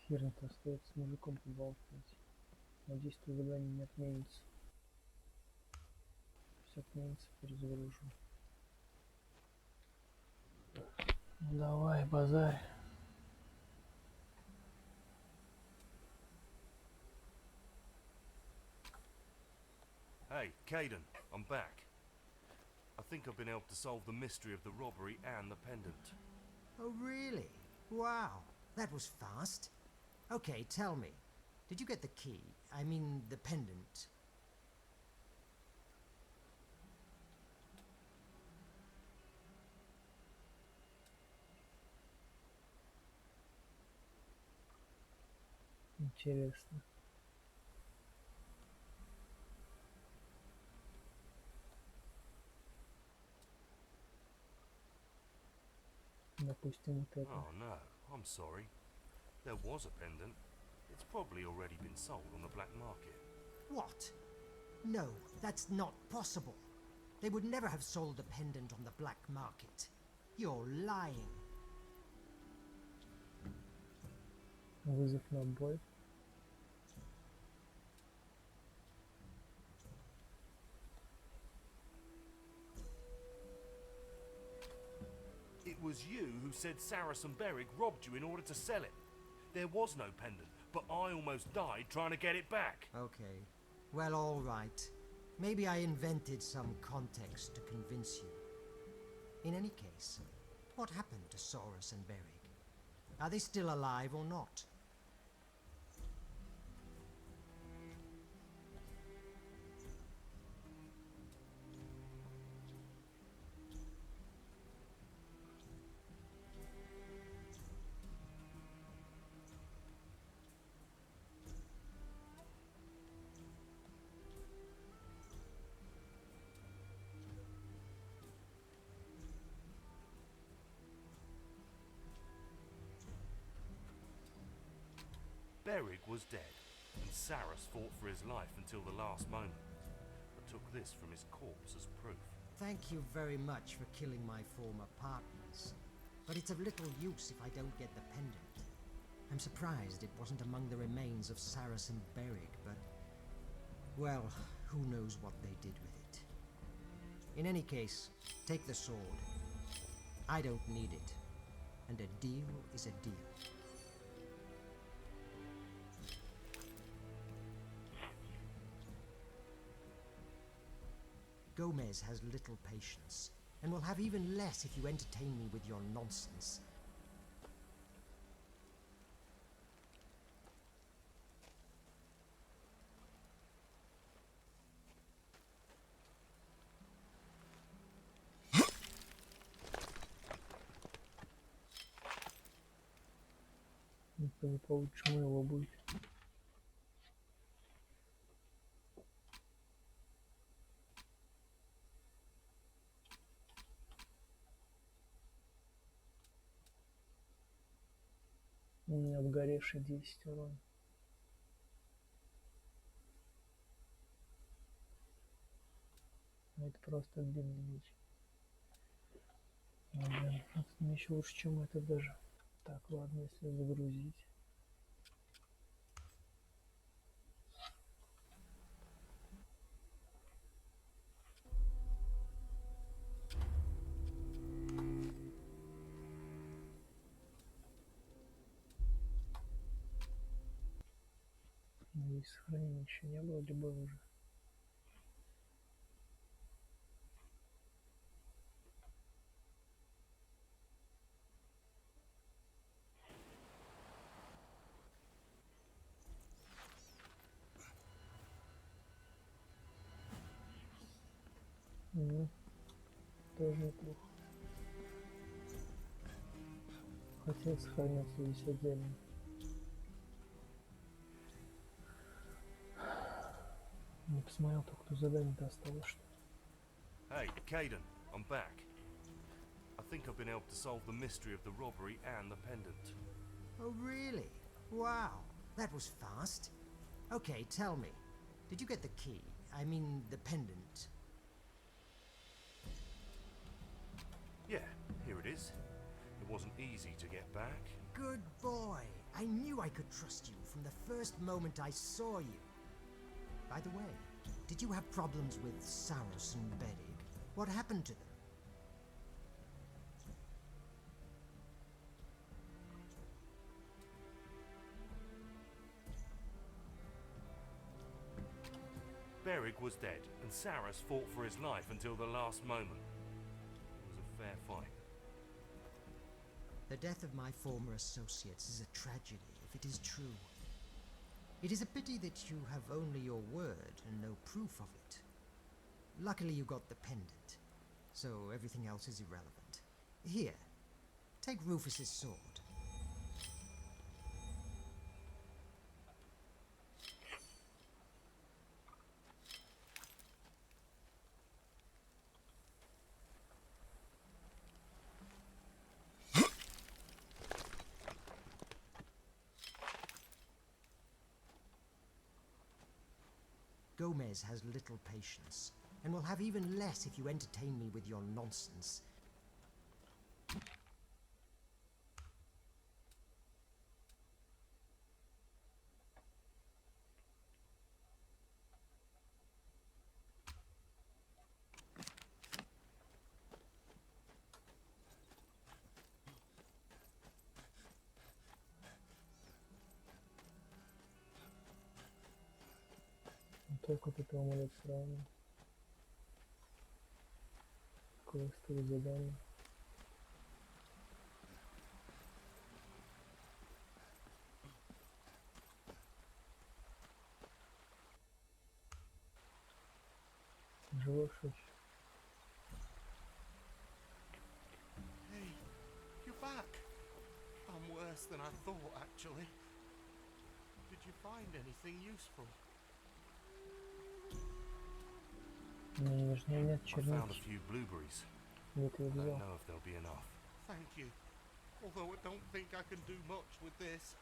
Херня-то остается с мужиком поболтать. Надеюсь, что задание не отменится. Все отменится, перезагружу. Ну давай, базарь. Hey, Caden, I'm back. I think I've been able to solve the mystery of the robbery and the pendant. Oh, really? Wow, that was fast. Okay, tell me, did you get the key? I mean, the pendant? Интересно. Допустим, вот это. Oh no, I'm sorry. There was a pendant. It's probably already been sold on the black market. What? No, that's not possible. They would never have sold the pendant on the black market. You're lying. Вызов на бой. was you who said Saracen Berrig robbed you in order to sell it. There was no pendant, but I almost died trying to get it back. Okay. Well, all right. Maybe I invented some context to convince you. In any case, what happened to Saurus and Berrig? Are they still alive or not? Berrig was dead, and Sarus fought for his life until the last moment. I took this from his corpse as proof. Thank you very much for killing my former partners. But it's of little use if I don't get the pendant. I'm surprised it wasn't among the remains of Sarus and Berrig, but... well, who knows what they did with it. In any case, take the sword. I don't need it. And a deal is a deal. Gomez has little patience, and will have even less if you entertain me with your nonsense. Это не получше моего будет. У меня обгоревший 10 урона. Это просто длинный меч. Блин, этот меч лучше, чем этот даже. Так, ладно, если загрузить. Здесь сохранения еще не было, либо уже. Тоже неплохо. Хотя сохраняться здесь отдельно. Не посмотрел, только кто задание-то осталось, что. Hey, Caden, I'm back. I think I've been able to solve the mystery of the robbery and the pendant. Oh, really? Wow, that was fast. Okay, tell me, did you get the key? I mean, the pendant. Yeah, here it is. It wasn't easy to get back. Good boy. I knew I could trust you from the first moment I saw you. By the way, did you have problems with Sarus and Berrig? What happened to them? Berrig was dead, and Sarus fought for his life until the last moment. It was a fair fight. The death of my former associates is a tragedy, if it is true. It is a pity that you have only your word and no proof of it. Luckily you got the pendant, so everything else is irrelevant. Here, take Rufus's sword. Gomez has little patience, and will have even less if you entertain me with your nonsense. толк от этого амулет, правильно? Квестовые задания. Живой шиш. Hey, you're back. I'm worse than I thought, actually. Did you find anything useful? Не, нижней нет I found a черники. few blueberries. Где ты их I don't взял? know if they'll be enough. Thank you. Although I don't think I can do much with this.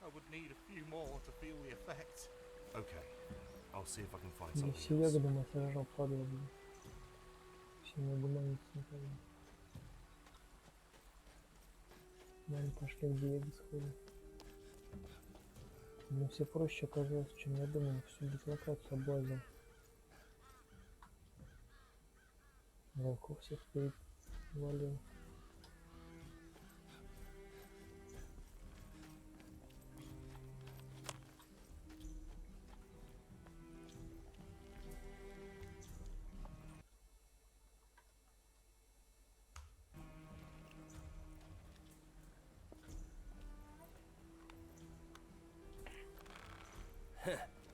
I would need a few more to feel the effects. Okay, I'll see if I can find Я something все else. ягоды мы сожрал, падла, блин. Все не гуманится никогда. Ладно, пошли в ягоды сходим. Блин, все проще оказалось, чем я думал. Всю дислокацию облазил. Волков всех перевалил.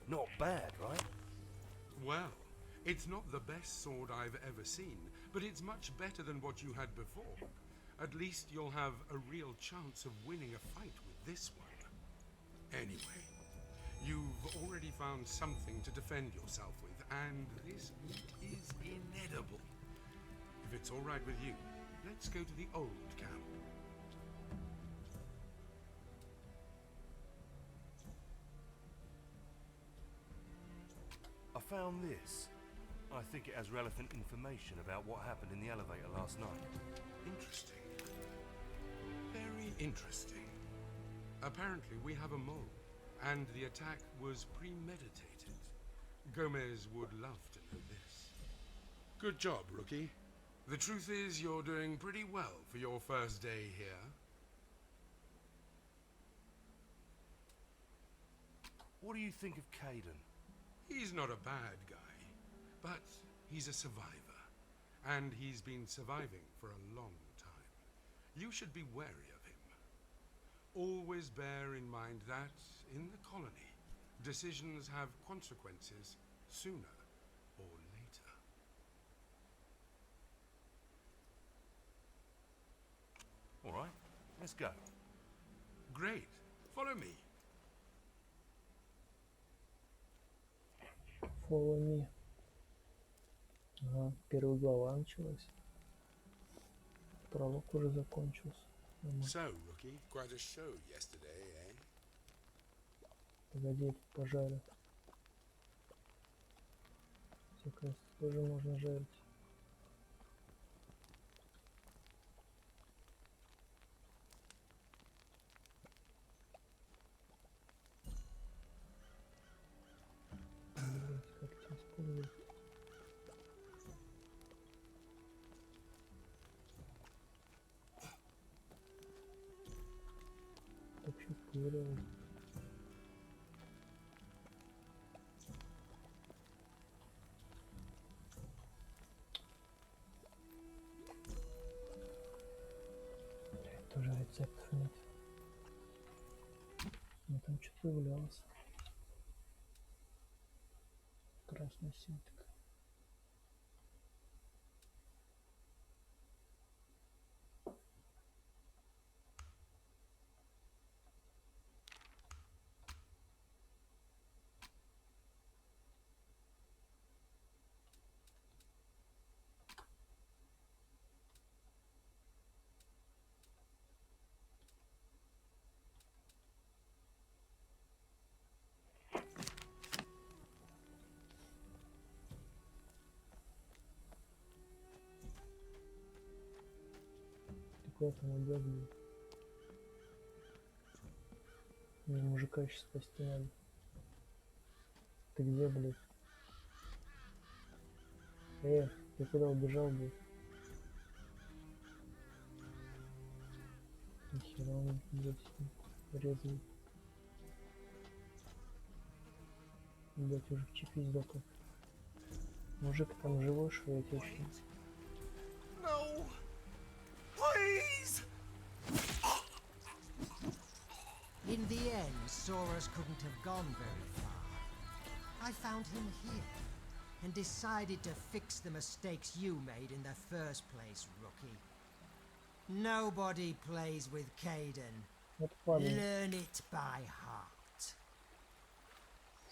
Not bad, right? Well, it's not the best sword I've ever seen, but it's much better than what you had before. At least you'll have a real chance of winning a fight with this one. Anyway, you've already found something to defend yourself with, and this meat is inedible. If it's all right with you, let's go to the old camp. I found this. I think it has relevant information about what happened in the elevator last night. Interesting. Very interesting. Apparently we have a mole, and the attack was premeditated. Gomez would love to know this. Good job, rookie. The truth is you're doing pretty well for your first day here. What do you think of Caden? He's not a bad guy, but he's a survivor, and he's been surviving for a long time. You should be wary of him. Always bear in mind that, in the colony, decisions have consequences sooner or later. All right, let's go. Great. Follow me. Follow me. Ага, первая глава началась. Пролог уже закончился. Нормально. So, rookie, quite a show yesterday, eh? Погоди, пожарят. Все, кажется, тоже можно жарить. Блин, как это использовать? Так что поверяю. Тоже рецептов нет. Но там что-то появлялось. Красная сетка. Ты куда там убегал? Мне мужика сейчас спасти надо. Ты где, блядь? Ты куда убежал, блядь? Нихера он, блядь, резал. Блять, уже вчепись до тут. Мужик там живой, что я тебе еще. No! Please! In the end, Soros couldn't have gone very far. I found him here and decided to fix the mistakes you made in the first place, rookie. Nobody plays with Caden. Вот парень, Learn it by heart.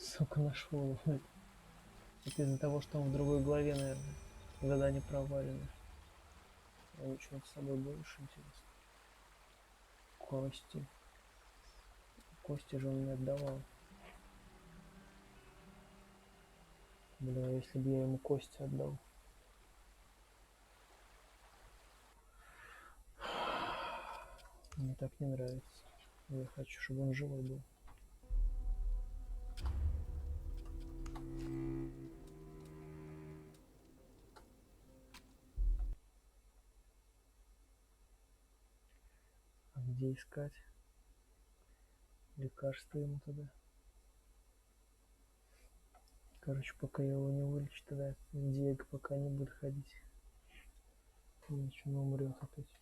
сука, нашел. Это из-за того, что он в другой главе, наверное. Задание провалено. А что-то с собой больше интересно. Кости. Кости же он мне отдавал. Бля, если бы я ему кости отдал. Мне так не нравится. Я хочу, чтобы он живой был. А где искать лекарства ему тогда? Короче, пока я его не вылечу, тогда Диего пока не будет ходить. Иначе он умрет опять.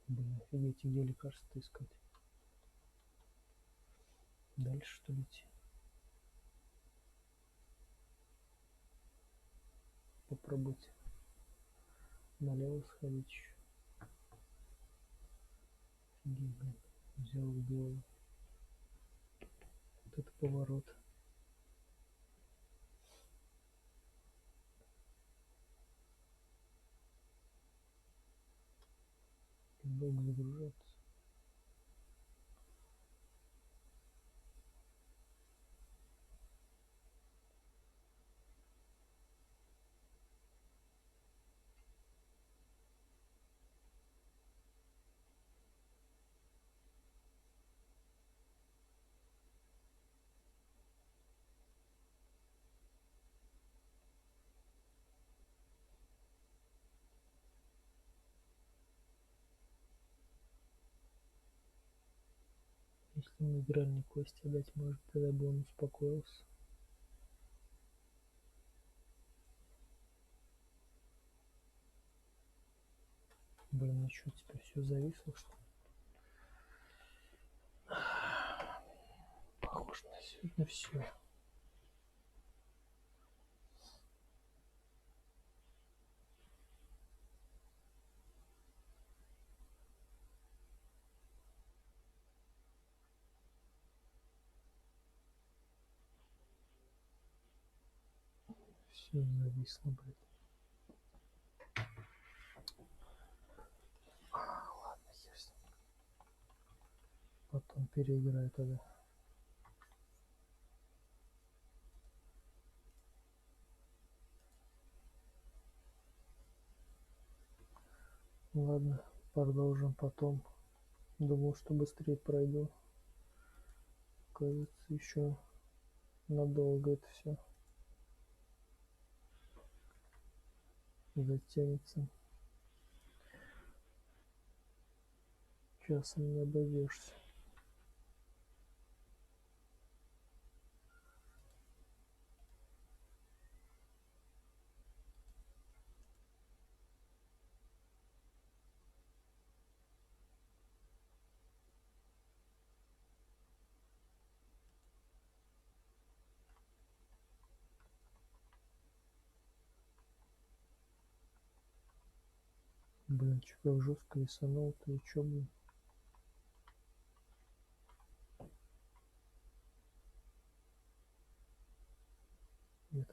Блин, офигеть, где лекарства искать? Дальше что ли идти? Попробовать налево сходить еще. Офигеть, блин. Взял белый. Вот это поворот. Долго загружаться. Если ему игральные кости отдать, может, тогда бы он успокоился. Блин, ну что, теперь все зависло, что ли? Похоже на сегодня все. Все зависло, блин. Ладно, хер с ним. Потом переиграю тогда. Ладно, продолжим потом. Думал, что быстрее пройду. Кажется, еще надолго это все затянется. Часом не обойдешься. Блин, что как жестко рисанул-то, и чё, блин? Я